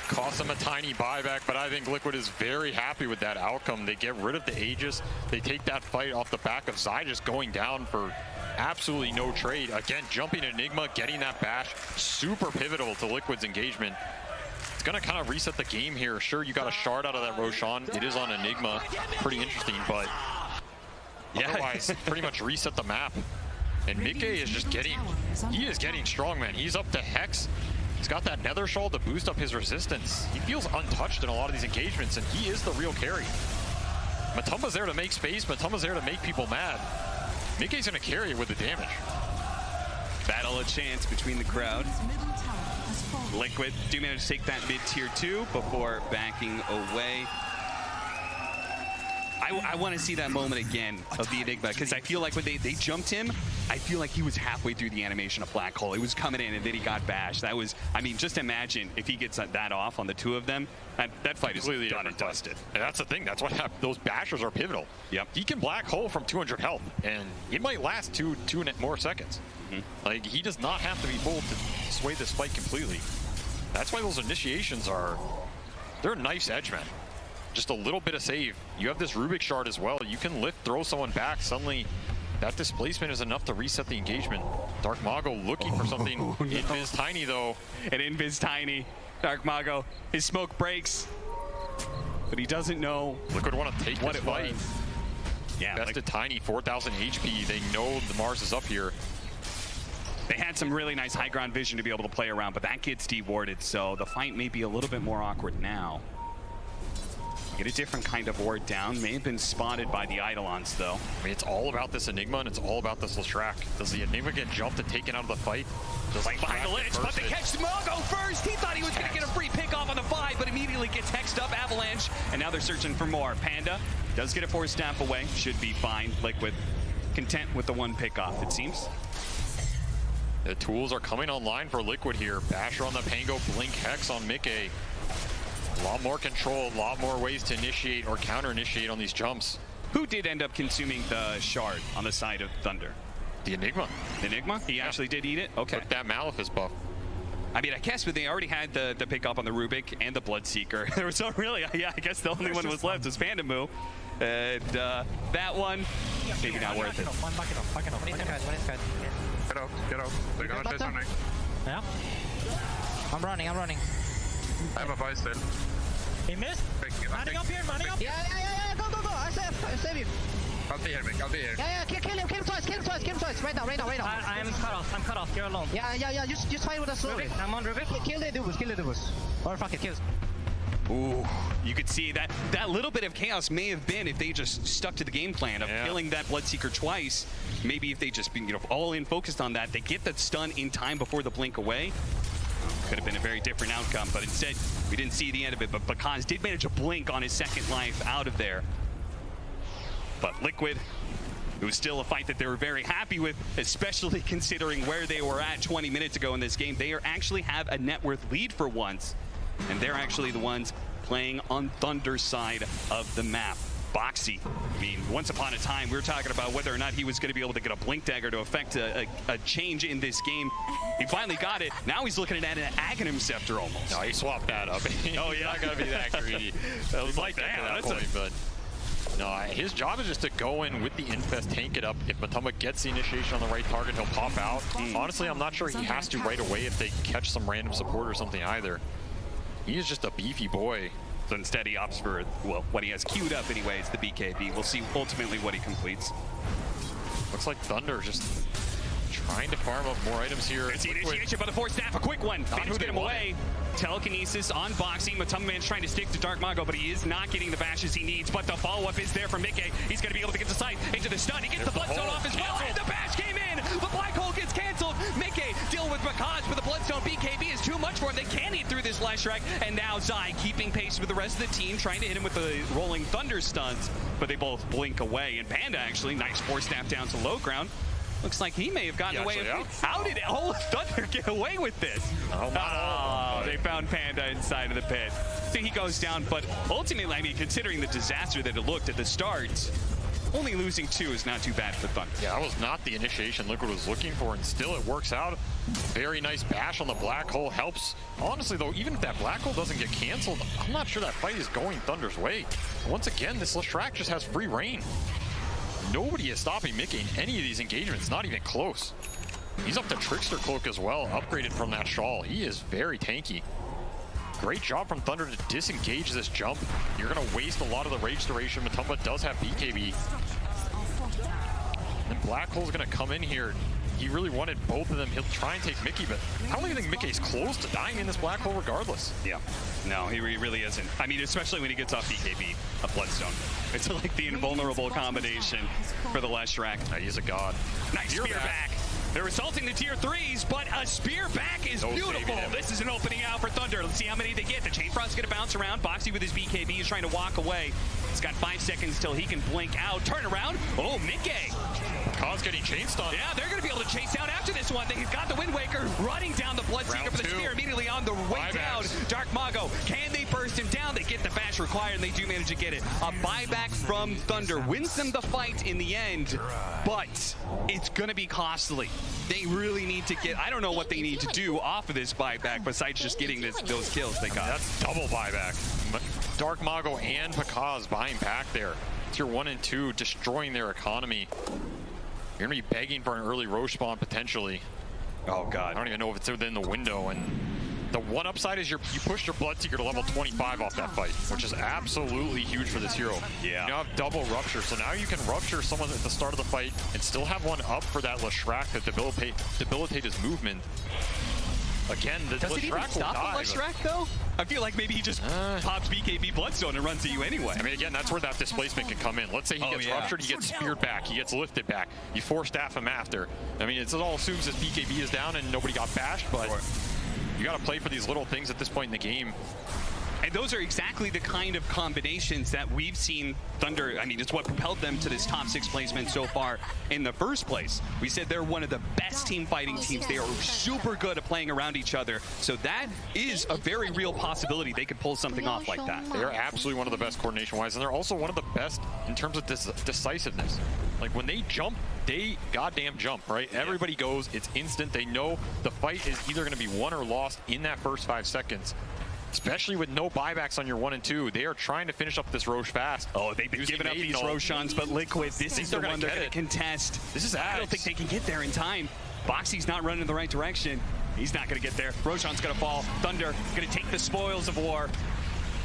Cost him a tiny buyback, but I think Liquid is very happy with that outcome. They get rid of the Aegis. They take that fight off the back of Zai just going down for absolutely no trade. Again, jumping Enigma, getting that bash, super pivotal to Liquid's engagement. It's going to kind of reset the game here. Sure, you got a shard out of that Roshan. It is on Enigma. Pretty interesting, but otherwise, pretty much reset the map. And Mikke is just getting, he is getting strong, man. He's up to Hex. He's got that Nether Shawl to boost up his resistance. He feels untouched in a lot of these engagements, and he is the real carry. Matumba's there to make space. Matumba's there to make people mad. Mikke's going to carry it with the damage. Battle a chance between the crowd. Liquid do manage to take that mid tier 2 before backing away. I want to see that moment again of the Enigma, because I feel like when they jumped him, I feel like he was halfway through the animation of Black Hole. It was coming in and then he got bashed. That was, I mean, just imagine if he gets that off on the 2 of them. That fight is completely done and dusted. And that's the thing. That's what those bashers are pivotal. Yep. He can Black Hole from 200 health, and it might last two more seconds. Like, he does not have to be bold to sway this fight completely. That's why those initiations they're a nice edge, man. Just a little bit of save. You have this Rubik shard as well. You can lift, throw someone back. Suddenly, that displacement is enough to reset the engagement. Dark Mago looking for something. No. Invis Tiny, though. And Invis Tiny. Dark Mago, his smoke breaks, but he doesn't know Liquid want to take what this it fight. was. Yeah, Bested Tiny, 4,000 HP. They know the Mars is up here. They had some really nice high ground vision to be able to play around, but that gets dewarded, so the fight may be a little bit more awkward now. Get a different kind of ward down. May have been spotted by the Eidolons, though. I mean, it's all about this Enigma, and it's all about this Leshrac. Does the Enigma get jumped and taken out of the fight? Does right behind the ledge, but they catch Mago first. He thought he was going to get a free pick off on the 5, but immediately gets hexed up, Avalanche, and now they're searching for more. Panda does get a 4-stamp away. Should be fine. Liquid content with the 1 pick off, it seems. The tools are coming online for Liquid here. Basher on the Pango, Blink Hex on Mikke. A lot more control, a lot more ways to initiate or counter-initiate on these jumps. Who did end up consuming the shard on the side of Thunder? The Enigma. The Enigma? He actually did eat it? Okay. Took that Malefice buff. I mean, I guess, but they already had the pick up on the Rubik and the Bloodseeker. There was not really, yeah, I guess the only one was left was Pandamu. And that one, maybe not worth it. Get out. They're gonna chase something. Yeah. I'm running. I have a buy still. He missed. Running up here. Yeah. Go. I save you. I'll be here, Mick. I'll be here. Yeah. Kill him twice. Right now. I'm cut off. You're alone. Yeah. Just fight with us slowly. Rubik. I'm on Rubik. Kill the Dubus. Or fuck it, kills. Ooh, you could see that little bit of chaos may have been if they just stuck to the game plan of killing that Bloodseeker twice. Maybe if they just been, all in focused on that, they get that stun in time before the blink away. Could have been a very different outcome, but instead we didn't see the end of it. But pakazs did manage to blink on his second life out of there. But Liquid, it was still a fight that they were very happy with, especially considering where they were at 20 minutes ago in this game. They actually have a net worth lead for once. And they're actually the ones playing on Thunder's side of the map. Boxy, I mean, once upon a time, we were talking about whether or not he was going to be able to get a Blink Dagger to affect a change in this game. He finally got it. Now he's looking at an Aghanim Scepter almost. No, he swapped that up. Oh, yeah. Not going to be that greedy. That was like that. That's point, but no, his job is just to go in with the Infest, tank it up. If Matumba gets the initiation on the right target, he'll pop out. Honestly, I'm not sure he has to right away if they catch some random support or something either. He is just a beefy boy. So instead he opts for, well, what he has queued up anyway is the BKB. We'll see ultimately what he completes. Looks like Thunder just trying to farm up more items here. There's the initiation by the 4-staff, a quick one. Managed to get him away. Telekinesis on Boxy. Matumba Man's trying to stick to Dark Mago, but he is not getting the bashes he needs. But the follow-up is there from Mikke. He's going to be able to get the sight into the stun. He gets the Bloodstone off as well, and the bash came in. The Black Hole gets canceled. Mikke dealing with pakazs, but the Bloodstone BKB is too much for him. They can't eat through this Leshrac, and now Zai keeping pace with the rest of the team, trying to hit him with the rolling Thunder stuns, but they both blink away. And Panda actually, nice 4-snap down to low ground. Looks like he may have gotten away with it. How did Thunder get away with this? Oh, they found Panda inside of the pit. he goes down, but ultimately, I mean, considering the disaster that it looked at the start, only losing 2 is not too bad for Thunder. Yeah, that was not the initiation Liquid was looking for, and still it works out. Very nice bash on the black hole helps. Honestly, though, even if that black hole doesn't get canceled, I'm not sure that fight is going Thunder's way. Once again, this Leshrac just has free reign. Nobody is stopping Mickey in any of these engagements, not even close. He's up to Trickster Cloak as well, upgraded from that shawl. He is very tanky. Great job from Thunder to disengage this jump. You're going to waste a lot of the rage duration. Matumba does have BKB. And Black Hole's going to come in here. He really wanted both of them. He'll try and take Mickey, but I don't even think Mickey's close to dying in this Black Hole regardless. Yeah. No, he really isn't. I mean, especially when he gets off BKB, a Bloodstone. It's like the invulnerable combination for the Leshrac. He's a god. Nice spear back. They're assaulting the tier 3s, but a spear back is beautiful. This is an opening out for Thunder. Let's see how many they get. The Chain Frost's going to bounce around. Boxy with his BKB is trying to walk away. He's got 5 seconds till he can blink out. Turn around. Oh, Mickey. Pakazs getting chain stunned. Yeah, they're going to be able to chase down after this one. They've got the Wind Waker running down the Bloodseeker for the spear immediately on the way down. Dark Mago, can they burst him down? They get the bash required, and they do manage to get it. A buyback from Thunder wins them the fight in the end, but it's going to be costly. They really need to get, I don't know what they need to do off of this buyback besides just getting those kills they got. That's double buyback. Dark Mago and Pakazs buying back there. Tier 1 and 2 destroying their economy. You're going to be begging for an early Roche spawn potentially. Oh, God. I don't even know if it's within the window. And the one upside is you pushed your Bloodseeker to level 25 off that fight, which is absolutely huge for this hero. Yeah. You now have double Rupture, so now you can Rupture someone at the start of the fight and still have one up for that Leshrac to debilitate his movement. Again, the Does it even stop the Leshrac, though? I feel like maybe he just pops BKB Bloodstone and runs at you anyway. I mean, again, that's where that displacement can come in. Let's say he gets ruptured, he gets speared back, he gets lifted back. You 4-staff him after. I mean, it all assumes his BKB is down and nobody got bashed, but you got to play for these little things at this point in the game. And those are exactly the kind of combinations that we've seen Thunder, I mean, it's what propelled them to this top 6 placement so far in the first place. We said they're one of the best team fighting teams. They are super good at playing around each other. So that is a very real possibility they could pull something off like that. They're absolutely one of the best coordination-wise, and they're also one of the best in terms of decisiveness. Like, when they jump, they goddamn jump, right? Yeah. Everybody goes, it's instant. They know the fight is either going to be won or lost in that first 5 seconds. Especially with no buybacks on your 1 and 2. They are trying to finish up this Roche fast. Oh, they've been giving up these Roshans, but Liquid, this is the one they're going to contest. This is I don't think they can get there in time. Boxy's not running in the right direction. He's not going to get there. Roshan's going to fall. Thunder going to take the spoils of war.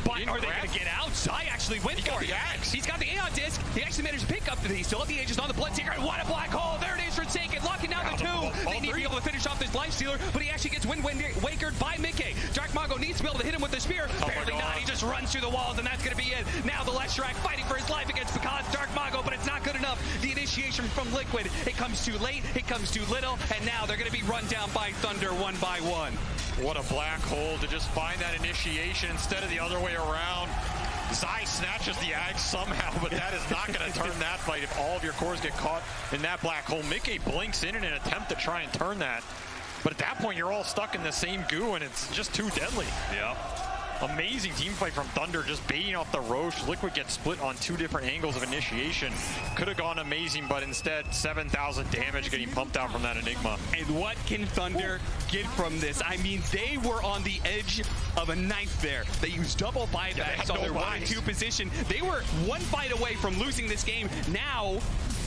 But are they going to get out? Zai actually went for it. He's got the Aeon Disc. He actually managed to pick up the, he still have the Aegis on the Bloodseeker. And what a black hole. There it is for Taken. Locking down the 2. They need to be able to finish off this Lifestealer, but he actually gets Wind Wakered by Mickey. Dark Mago needs to be able to hit him with the spear. Barely not. He just runs through the walls, and that's going to be it. Now the Leshrac fighting for his life against Pakazs, Dark Mago, but it's not good enough. The initiation from Liquid, it comes too late, it comes too little, and now they're going to be run down by Thunder 1 by 1. What a black hole to just find that initiation instead of the other way around. Zai snatches the Ag somehow, but that is not going to turn that fight if all of your cores get caught in that black hole. Mickey blinks in an attempt to try and turn that, but at that point you're all stuck in the same goo and it's just too deadly. Yeah. Amazing team fight from Thunder, just baiting off the Roche. Liquid gets split on 2 different angles of initiation. Could have gone amazing, but instead 7,000 damage getting pumped out from that Enigma. And what can Thunder get from this? I mean, they were on the edge of a knife there. They used double buybacks on their 1 and 2 position. They were 1 fight away from losing this game. Now,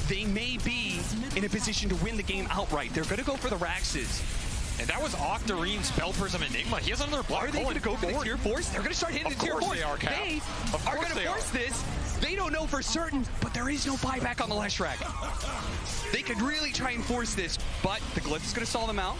they may be in a position to win the game outright. They're going to go for the Raxes. And that was Octarine, Spell Prism, Enigma. He has another black hole. Are they going to go for the tier 4s? They're going to start hitting the tier 4s. They are, Cap. They are going to force this. They don't know for certain, but there is no buyback on the Leshrac. They could really try and force this, but the Glyph is going to stall them out.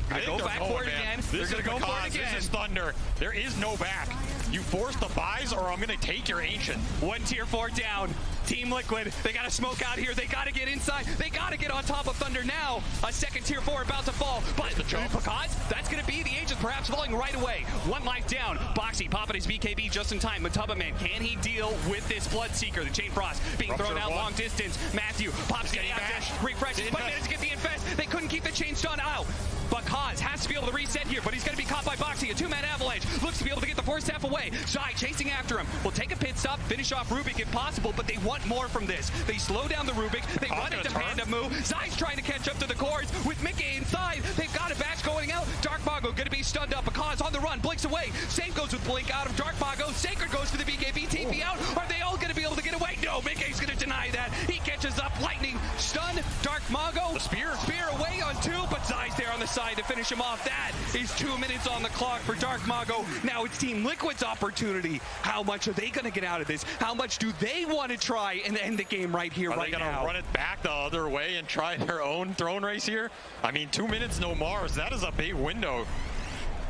They're going to go back for it again. They're going to go for it again. This is Thunder. There is no back. You force the buys, or I'm going to take your Ancient. 1 tier 4 down. Team Liquid, they got to smoke out here. They got to get inside. They got to get on top of Thunder now. A 2nd tier 4 about to fall. But Pakazs, that's going to be the Aegis perhaps falling right away. 1 life down. Boxy popping his BKB just in time. Matumba Man, can he deal with this Bloodseeker? The Chain Frost being thrown out long distance. Matthew pops getting back. Refreshes, but managed to get the infest. They couldn't keep the Chain Stun out. Pakazs has to be able to reset here, but he's going to be caught by Boxy. A two-man avalanche. Looks to be able to get the first half away. Zai chasing after him. Will take a pit stop, finish off Rubik if possible, but they want more from this. They slow down the Rubik. They run into Panda move. Zai's trying to catch up to the cores with Mickey inside. They've got a batch going out. Dark Mago going to be stunned up. Pakazs on the run. Blinks away. Same goes with Blink out of Dark Mago. Sacred goes for the BKB. TP out. Are they all going to be able to get away? No, Mickey's going to deny that. He catches up. Lightning. Stun. Dark Mago. The spear. Spear away on two, but Zai's there on the side to finish him off. That is 2 minutes on the clock for Dark Mago. Now it's Team Liquid's opportunity. How much are they going to get out of this? How much do they want to try and end the game right here, right now? Are they going to run it back the other way and try their own throne race here? I mean, 2 minutes, no Mars. That is a big window.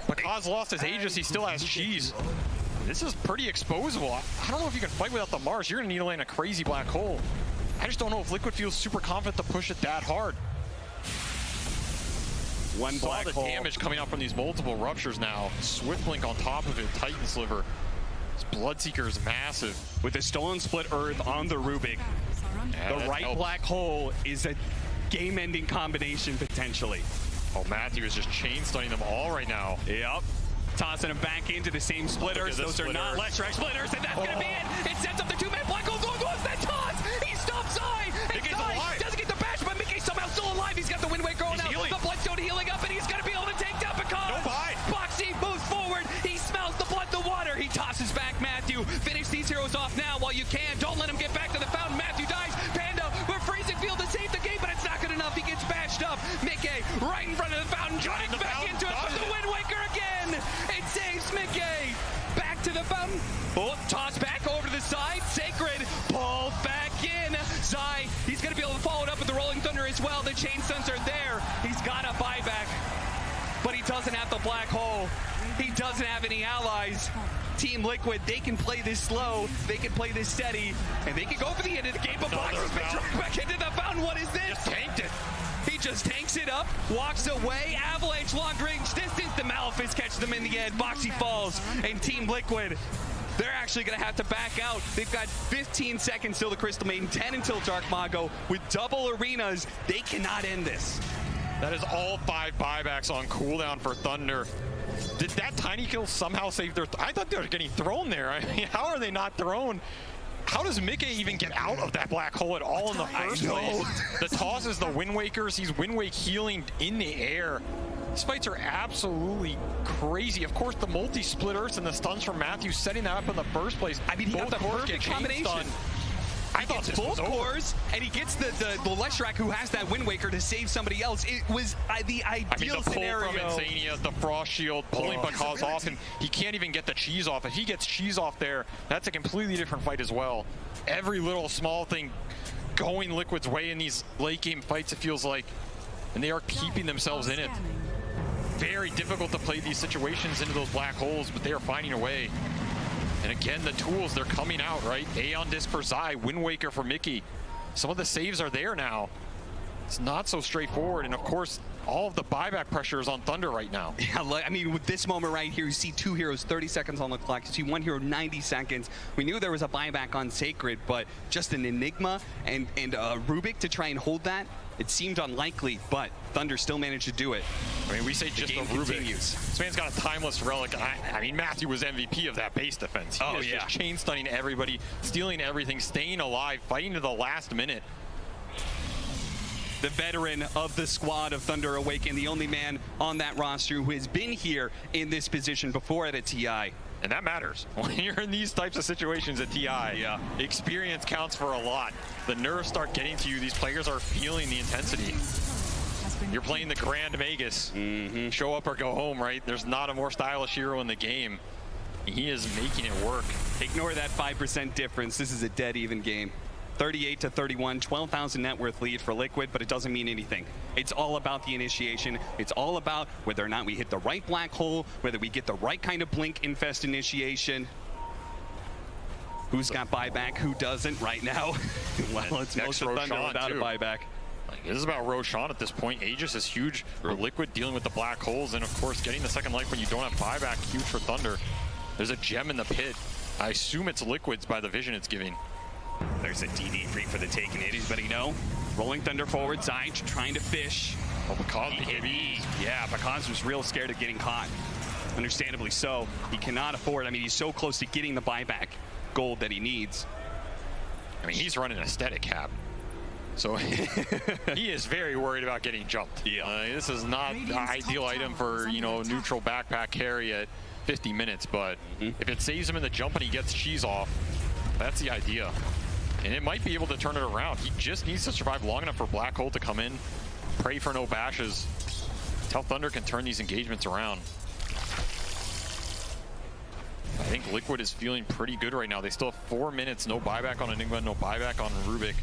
Pakazs lost his Aegis. He still has cheese. This is pretty exposable. I don't know if you can fight without the Mars. You're going to need to land a crazy black hole. I just don't know if Liquid feels super confident to push it that hard. One black hole. Damage coming out from these multiple ruptures now. Swift Blink on top of it. Titan Sliver. This Bloodseeker is massive. With the Stolen Split Earth on the Rubik, Yeah, the right helps. black hole is a game-ending combination potentially. Oh, Matthew is just chain stunning them all right now. Yep. Tossing them back into the same splitters. Those are not Leshrac splitters, and that's going to be it. It sets up the two-man black hole. What's that toss? He stops Zai. And Zai doesn't get the bash, but Mickey's somehow still alive. He's got the Wind Waker going out. Healing. The Bloodstone healing up, and he's going to be able to take down Pakazs. No buy. Boxy moves forward. He smells the blood, the water. He tosses back Matthew. Finish these heroes off now while you can. Don't let him get back to the fountain. Matthew dies. Panda, we're freezing field to save the game, but it's not good enough. He gets bashed up. Mickey right in front of the fountain. Drives back into it with the Wind Waker again. It saves Mickey. Back to the fountain. Oh, toss back over to the side. Sacred pulled back in. Zai, he's going to be able to follow it up with the Rolling Thunder as well. The chain stuns are there. He's got a buyback, but he doesn't have the black hole. He doesn't have any allies. Team Liquid, they can play this slow, they can play this steady, and they can go for the end of the game, but Box has been dragged back into the fountain. What is this? Just tanked it. He just tanks it up, walks away, Avalanche long range distance, the Malefice catches them in the end, Boxy falls, and Team Liquid, they're actually going to have to back out. They've got 15 seconds till the Crystal Maiden, 10 until Dark Mago. With double arenas, they cannot end this. That is all 5 buybacks on cooldown for Thunder. Did that tiny kill somehow save their... I thought they were getting thrown there. I mean, how are they not thrown? How does Mickey even get out of that black hole at all in the first place? The toss is the Wind Wakers. He's Wind Wake healing in the air. These fights are absolutely crazy. Of course, the multi-split Earths and the stuns from Matthew setting that up in the first place. I mean, he got the cores perfect get chain combination. stunned. I thought this was both cores, and he gets the Leshrac who has that Wind Waker to save somebody else. It was the ideal scenario. The pull from InSAne, the Frost Shield, pulling Pakazs off, and he can't even get the cheese off. If he gets cheese off there, that's a completely different fight as well. Every little small thing going Liquid's way in these late game fights, it feels like, and they are keeping themselves in it. Very difficult to play these situations into those black holes, but they are finding a way. And again, the tools, they're coming out, right? Aeon Disc for Zai, Wind Waker for Mickey. Some of the saves are there now. It's not so straightforward. And of course, all of the buyback pressure is on Thunder right now. Yeah, I mean, with this moment right here, you see 2 heroes, 30 seconds on the clock. You see 1 hero, 90 seconds. We knew there was a buyback on Sacred, but just an Enigma and Rubik to try and hold that, it seemed unlikely, but Thunder still managed to do it. I mean, we say just the Rubik. Continues. This man's got a timeless relic. I mean, Matthew was MVP of that base defense. He is just chain stunning everybody, stealing everything, staying alive, fighting to the last minute. The veteran of the squad of Thunder Awaken, the only man on that roster who has been here in this position before at a TI. And that matters. When you're in these types of situations at TI, experience counts for a lot. The nerves start getting to you. These players are feeling the intensity. You're playing the Grand Magus. Show up or go home, right? There's not a more stylish hero in the game. He is making it work. Ignore that 5% difference. This is a dead even game. 38-31, 12,000 net worth lead for Liquid, but it doesn't mean anything. It's all about the initiation. It's all about whether or not we hit the right black hole, whether we get the right kind of blink infest initiation. Who's got buyback, who doesn't right now? Well, it's most of Thunder without a buyback. This is about Roshan at this point. Aegis is huge for Liquid, dealing with the black holes, and of course getting the second life when you don't have buyback, huge for Thunder. There's a gem in the pit. I assume it's Liquid's by the vision it's giving. There's a DD free for the taking. Anybody know? Rolling Thunder forward, Zai trying to fish. Oh, pakazs, PKB. Yeah, pakazs was real scared of getting caught. Understandably so. He cannot afford. I mean, he's so close to getting the buyback gold that he needs. I mean, he's running a static cap. So he is very worried about getting jumped. Yeah. This is not the ideal item for, you know, neutral backpack carry at 50 minutes, but if it saves him in the jump and he gets cheese off, that's the idea. And it might be able to turn it around. He just needs to survive long enough for Black Hole to come in, pray for no bashes. Tell Thunder can turn these engagements around. I think Liquid is feeling pretty good right now. They still have 4 minutes, no buyback on Enigma, no buyback on Rubik.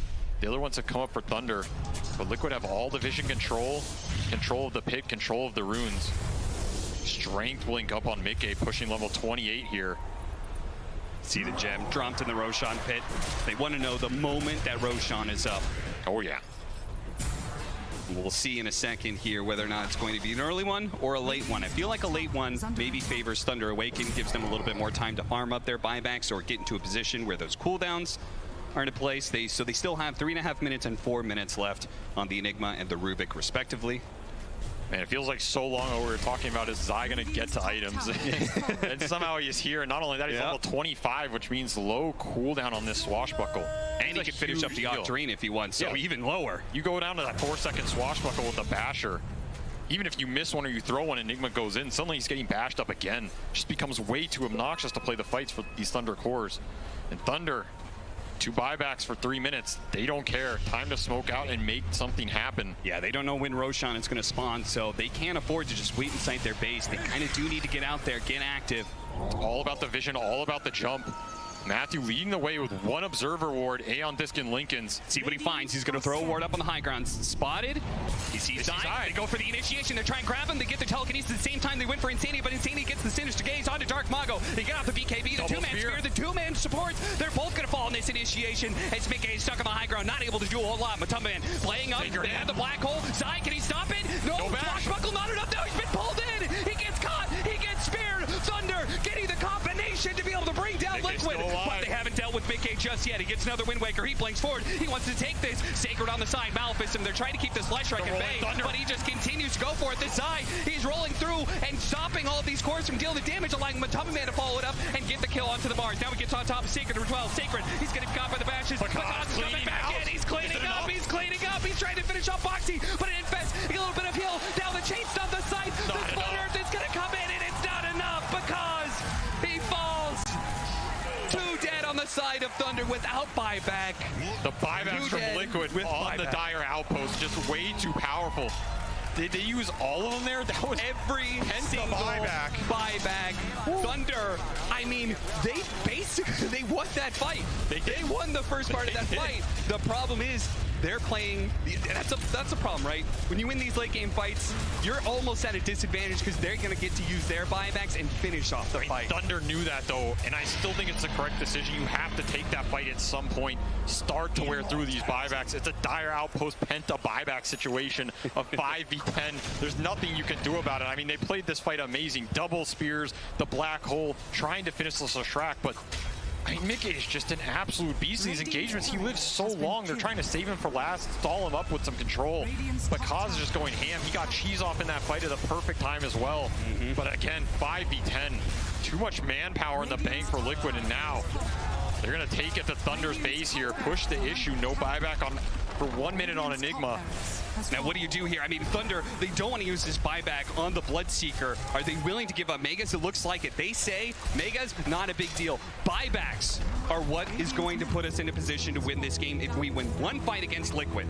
The other ones have come up for Thunder, but Liquid have all the vision control, control of the pit, control of the runes. Strength will link up on Mickey, pushing level 28 here. See the gem dropped in the Roshan pit. They want to know the moment that Roshan is up. Oh yeah. We'll see in a second here whether or not it's going to be an early one or a late one. I feel like a late one maybe favors Thunder Awaken, gives them a little bit more time to farm up their buybacks or get into a position where those cooldowns are in place. So they still have 3.5 minutes and 4 minutes left on the Enigma and the Rubik respectively. Man, it feels like so long ago we were talking about, is Zai going to get to items? And somehow he's here. And not only that, he's level 25, which means low cooldown on this swashbuckle. And he can finish up the Octarine if he wants, so even lower. You go down to that 4-second swashbuckle with the basher. Even if you miss one or you throw one, Enigma goes in, suddenly he's getting bashed up again. Just becomes way too obnoxious to play the fights for these Thunder cores. And Thunder, 2 buybacks for 3 minutes. They don't care. Time to smoke out and make something happen. Yeah, they don't know when Roshan is going to spawn, so they can't afford to just wait inside their base. They kind of do need to get out there, get active. It's all about the vision, all about the jump. Matthew leading the way with 1 observer ward, Aeon, Disc, and Lincoln's. See what he finds. He's going to throw a ward up on the high ground. Spotted. He sees Zai. They go for the initiation. They try and grab him. They get the telekinesis at the same time. They went for InSAne, but InSAne gets the Sinister Gaze onto Dark Mago. They get off the BKB. The 2-man spear. The 2-man supports. They're both going to fall in this initiation. As Mickey is stuck on the high ground, not able to do a whole lot. Matumbaman playing up. They have the black hole. Zai, can he stop it? No bash. Buckle, not enough. Now he's been pulled in. He gets caught. He gets speared. Thunder getting the combination to be able to bring down Liquid. But they haven't dealt with Mickey just yet. He gets another Wind Waker. He blinks forward. He wants to take this. Sacred on the side. Maleficent. They're trying to keep this Flesh Strike at bay, but he just continues to go for it. This Zai, he's rolling through and stopping all of these cores from dealing the damage, allowing Matumbaman to follow it up and get the kill onto the bars. Now he gets on top of Sacred as well. Sacred, he's getting caught by the bashes. Pakazs is coming back in. He's cleaning up. He's cleaning up. He's trying to finish off Boxy, but it infests a little bit of heal. Down the chain on the side. The Blood Earth is going to come in, and it's not enough because he falls. 2 dead on the side of Thunder without buyback. The buybacks from Liquid on the Dire Outpost, just way too powerful. Did they use all of them there? That was every single buyback. Thunder, I mean, they basically won that fight. They won the first part of that fight. The problem is they're playing, that's a problem, right? When you win these late game fights, you're almost at a disadvantage because they're going to get to use their buybacks and finish off the fight. Thunder knew that though, and I still think it's the correct decision. You have to take that fight at some point, start to wear through these buybacks. It's a Dire Outpost penta buyback situation of 5v10. There's nothing you can do about it. I mean, they played this fight amazing. Double spears, the black hole, trying to finish this Leshrac, but I mean, Mickey is just an absolute beast in these engagements. He lives so long. They're trying to save him for last, stall him up with some control. But Kaz is just going ham. He got cheese off in that fight at the perfect time as well. But again, 5v10. Too much manpower in the bank for Liquid, and now they're going to take it to Thunder's base here, push the issue, no buyback on for 1 minute on Enigma. Now, what do you do here? I mean, Thunder, they don't want to use this buyback on the Bloodseeker. Are they willing to give up Megas? It looks like it. They say Megas, not a big deal. Buybacks are what is going to put us in a position to win this game if we win one fight against Liquid.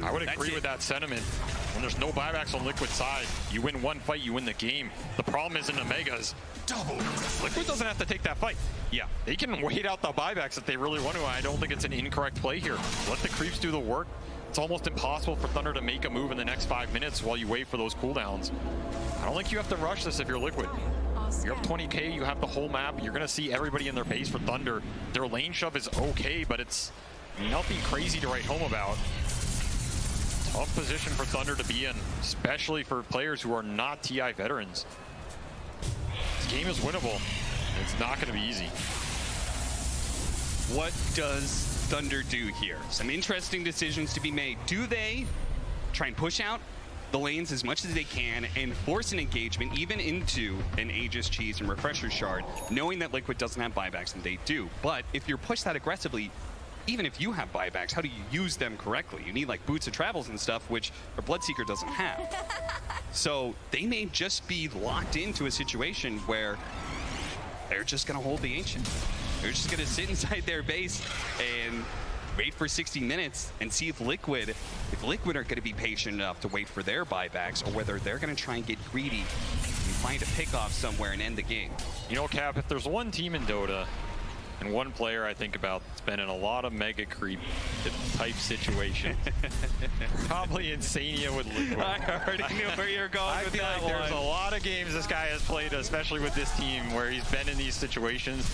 I would agree with that sentiment. When there's no buybacks on Liquid's side, you win one fight, you win the game. The problem is in the Megas. Liquid doesn't have to take that fight. Yeah, they can wait out the buybacks if they really want to. I don't think it's an incorrect play here. Let the creeps do the work. It's almost impossible for Thunder to make a move in the next 5 minutes while you wait for those cooldowns. I don't think you have to rush this if you're Liquid. You're up 20k, you have the whole map. You're going to see everybody in their base for Thunder. Their lane shove is okay, but it's nothing crazy to write home about. Tough position for Thunder to be in, especially for players who are not TI veterans. This game is winnable. It's not going to be easy. What does Thunder do here? Some interesting decisions to be made. Do they try and push out the lanes as much as they can and force an engagement even into an Aegis Cheese and Refresher Shard, knowing that Liquid doesn't have buybacks and they do. But if you're pushed that aggressively, even if you have buybacks, how do you use them correctly? You need like boots of travels and stuff, which a Bloodseeker doesn't have. So they may just be locked into a situation where they're just going to hold the Ancient. They're just going to sit inside their base and wait for 60 minutes and see if Liquid are going to be patient enough to wait for their buybacks, or whether they're going to try and get greedy and find a pick-off somewhere and end the game. You know, Cap, if there's one team in Dota and one player I think about that's been in a lot of MegaCreep type situations, probably InSAne with Liquid. I already knew where you're going I with feel that like there's a one. lot of games this guy has played, especially with this team, where he's been in these situations.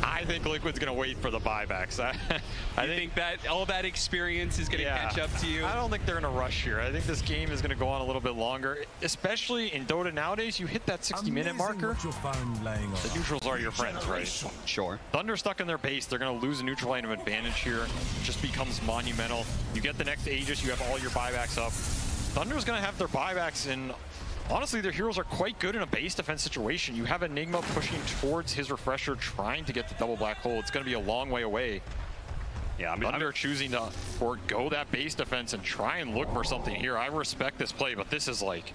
I think Liquid's going to wait for the buybacks. I think that all that experience is going to catch up to you. I don't think they're in a rush here. I think this game is going to go on a little bit longer, especially in Dota nowadays. You hit that 60-minute marker, the neutrals are your friends, right? Sure. Thunder stuck in their base. They're going to lose a neutral line of advantage here. It just becomes monumental. You get the next Aegis, you have all your buybacks up. Thunder's going to have their buybacks, and honestly, their heroes are quite good in a base defense situation. You have Enigma pushing towards his Refresher, trying to get the double black hole. It's going to be a long way away. Yeah, I mean, Thunder choosing to forego that base defense and try and look for something here. I respect this play, but this is like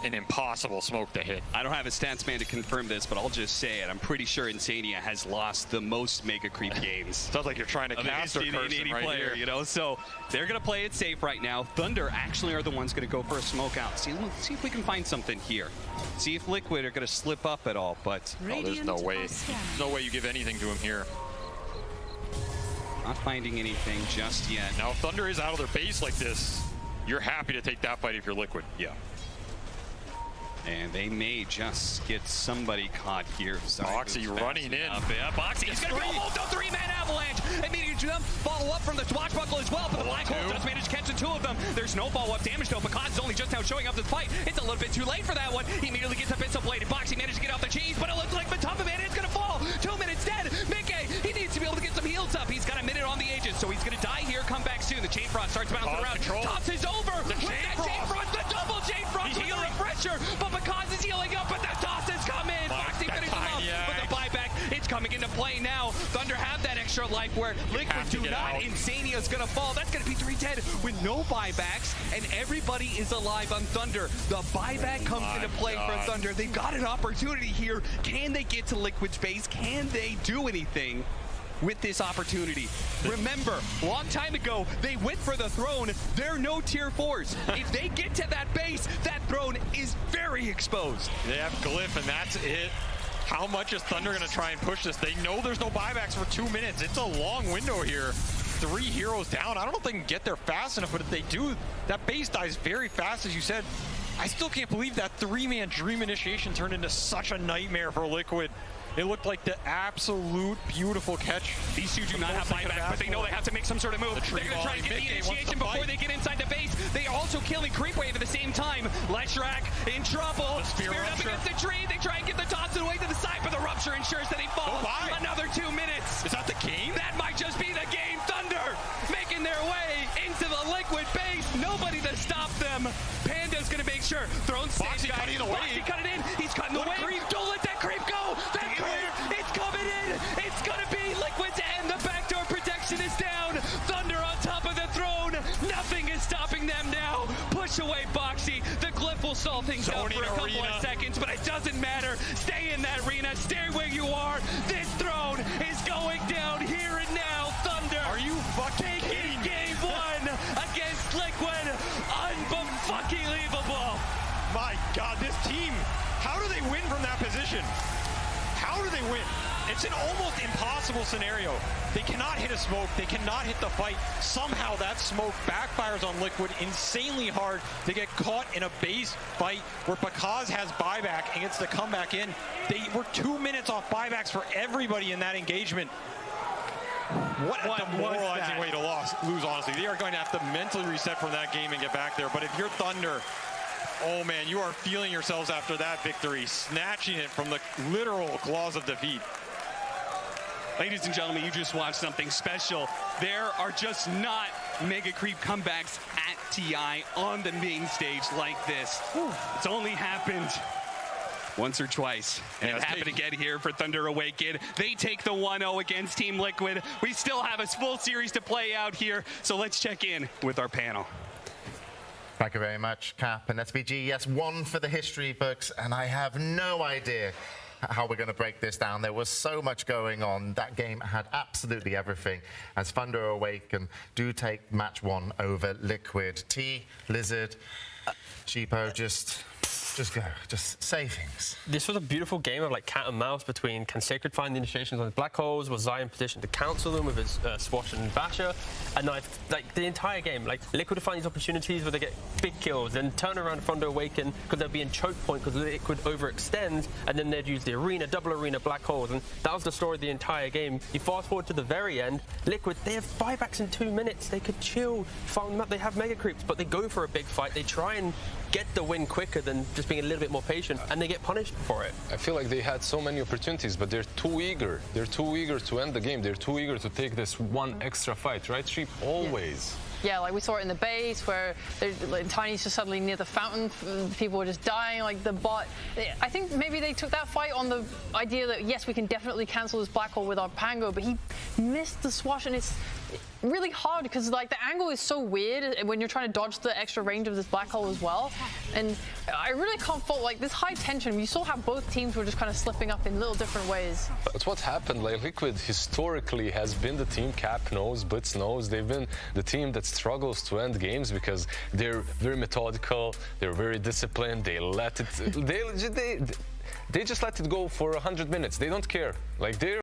an impossible smoke to hit. I don't have a stats man to confirm this, but I'll just say it. I'm pretty sure InSAne has lost the most MegaCreep games. Sounds like you're trying to cast a person right here. You know, so they're going to play it safe right now. Thunder actually are the ones going to go for a smoke out. See if we can find something here. See if Liquid are going to slip up at all, but oh, there's no way. No way you give anything to him here. Not finding anything just yet. Now, if Thunder is out of their base like this, you're happy to take that fight if you're Liquid. Yeah. And they may just get somebody caught here. Boxy running in. Yeah, Boxy. He's going to be almost a three-man avalanche. Immediate jump, follow up from the Swashbuckle as well. But the Black Hole does manage to catch the two of them. There's no follow-up damage though. pakazs is only just now showing up this fight. It's a little bit too late for that one. He immediately gets a pistol bladed. Boxy managed to get off the cheese, but it looks like Matuffa Man is going to fall. 2 minutes dead. Mickey, he needs to be able to get some heals up. He's got a minute on the Aegis, so he's going to die here. Come back soon. The Chain Frost starts bouncing around. Toss is over. The Chain Frost, the double Chain Frost with the refresher. But pakazs is healing up, but the toss has come in. Boxy finishes him up with the buyback. It's coming into play now. Thunder have that extra life where Liquid do not. InSAne is going to fall. That's going to be 3 dead with no buybacks, and everybody is alive on Thunder. The buyback comes into play for Thunder. They've got an opportunity here. Can they get to Liquid's base? Can they do anything with this opportunity? Remember, long time ago, they went for the throne. They're no tier 4s. If they get to that base, that throne is very exposed. They have Glyph, and that's it. How much is Thunder going to try and push this? They know there's no buybacks for 2 minutes. It's a long window here. 3 heroes down. I don't know if they can get there fast enough, but if they do, that base dies very fast, as you said. I still can't believe that 3-man Dream Initiation turned into such a nightmare for Liquid. It looked like the absolute beautiful catch. These two do not have buyback, but they know they have to make some sort of move. They're going to try to get the initiation before they get inside the base. They are also killing Creep Wave at the same time. Leshrac in trouble. Spirit up against the tree. They try and get the toss away to the side, but the Rupture ensures that he falls. Another 2 minutes. Is that the game? That might just be the game. Thunder making their way into the Liquid base. Nobody to stop them. Panda's going to make sure. Throne safe, guys. Cutting away. Boxy cut it in. He's cutting the wave. Don't let that creep go. That creep, it's coming in. It's going to be Liquid's end. The backdoor protection is down. Thunder on top of the throne. Nothing is stopping them now. Push away Boxy. The Glyph will solve things out for a couple of seconds, but it doesn't matter. Stay in that arena. Stay where you are. This throne is going down here and now. Thunder. Are you fucking kidding me? Game 1 against Liquid. Unfucking-leavable. My God, this team, how do they win from that position? How do they win? It's an almost impossible scenario. They cannot hit a smoke. They cannot hit the fight. Somehow that smoke backfires on Liquid insanely hard to get caught in a base fight where pakazs has buyback and gets to come back in. They were 2 minutes off buybacks for everybody in that engagement. What a demoralizing way to lose, honestly. They are going to have to mentally reset from that game and get back there. But if you're Thunder, oh man, you are feeling yourselves after that victory, snatching it from the literal claws of defeat. Ladies and gentlemen, you just watched something special. There are just not MegaCreep comebacks at TI on the main stage like this. It's only happened once or twice, and it happened again here for Thunder Awaken. They take the 1-0 against Team Liquid. We still have a full series to play out here, so let's check in with our panel. Thank you very much, Cap and SVG. Yes, one for the history books, and I have no idea how we're going to break this down. There was so much going on. That game had absolutely everything. As Thunder Awaken do take match 1 over Liquid. T, Lizard, Sheepo, just go. Just say things. This was a beautiful game of like cat and mouse between can Sacred find the initiations on the black holes, was Zion positioned to cancel them with his Swash and Basher, and like the entire game, like Liquid would find these opportunities where they get big kills, then turn around Thunder Awaken because they'll be in choke point because Liquid overextends, and then they'd use the arena, double arena black holes, and that was the story of the entire game. You fast forward to the very end, Liquid, they have buybacks in 2 minutes, they could chill, farm them up, they have mega creeps, but they go for a big fight, they try and get the win quicker than just being a little bit more patient, and they get punished for it. I feel like they had so many opportunities, but they're too eager. They're too eager to end the game. They're too eager to take this one extra fight, right, Sheep? Always. Yeah, like we saw it in the base where like, Tiny's just suddenly near the fountain, people were just dying, like the bot. I think maybe they took that fight on the idea that, yes, we can definitely cancel this black hole with our Pango, but he missed the Swash, and it's really hard because like the angle is so weird when you're trying to dodge the extra range of this black hole as well. And I really can't fault like this high tension. You saw how both teams were just kind of slipping up in little different ways. That's what happened. Like Liquid historically has been the team, Cap knows, Blitz knows, they've been the team that struggles to end games because they're very methodical, they're very disciplined, they let it, they just let it go for 100 minutes. They don't care. Like they're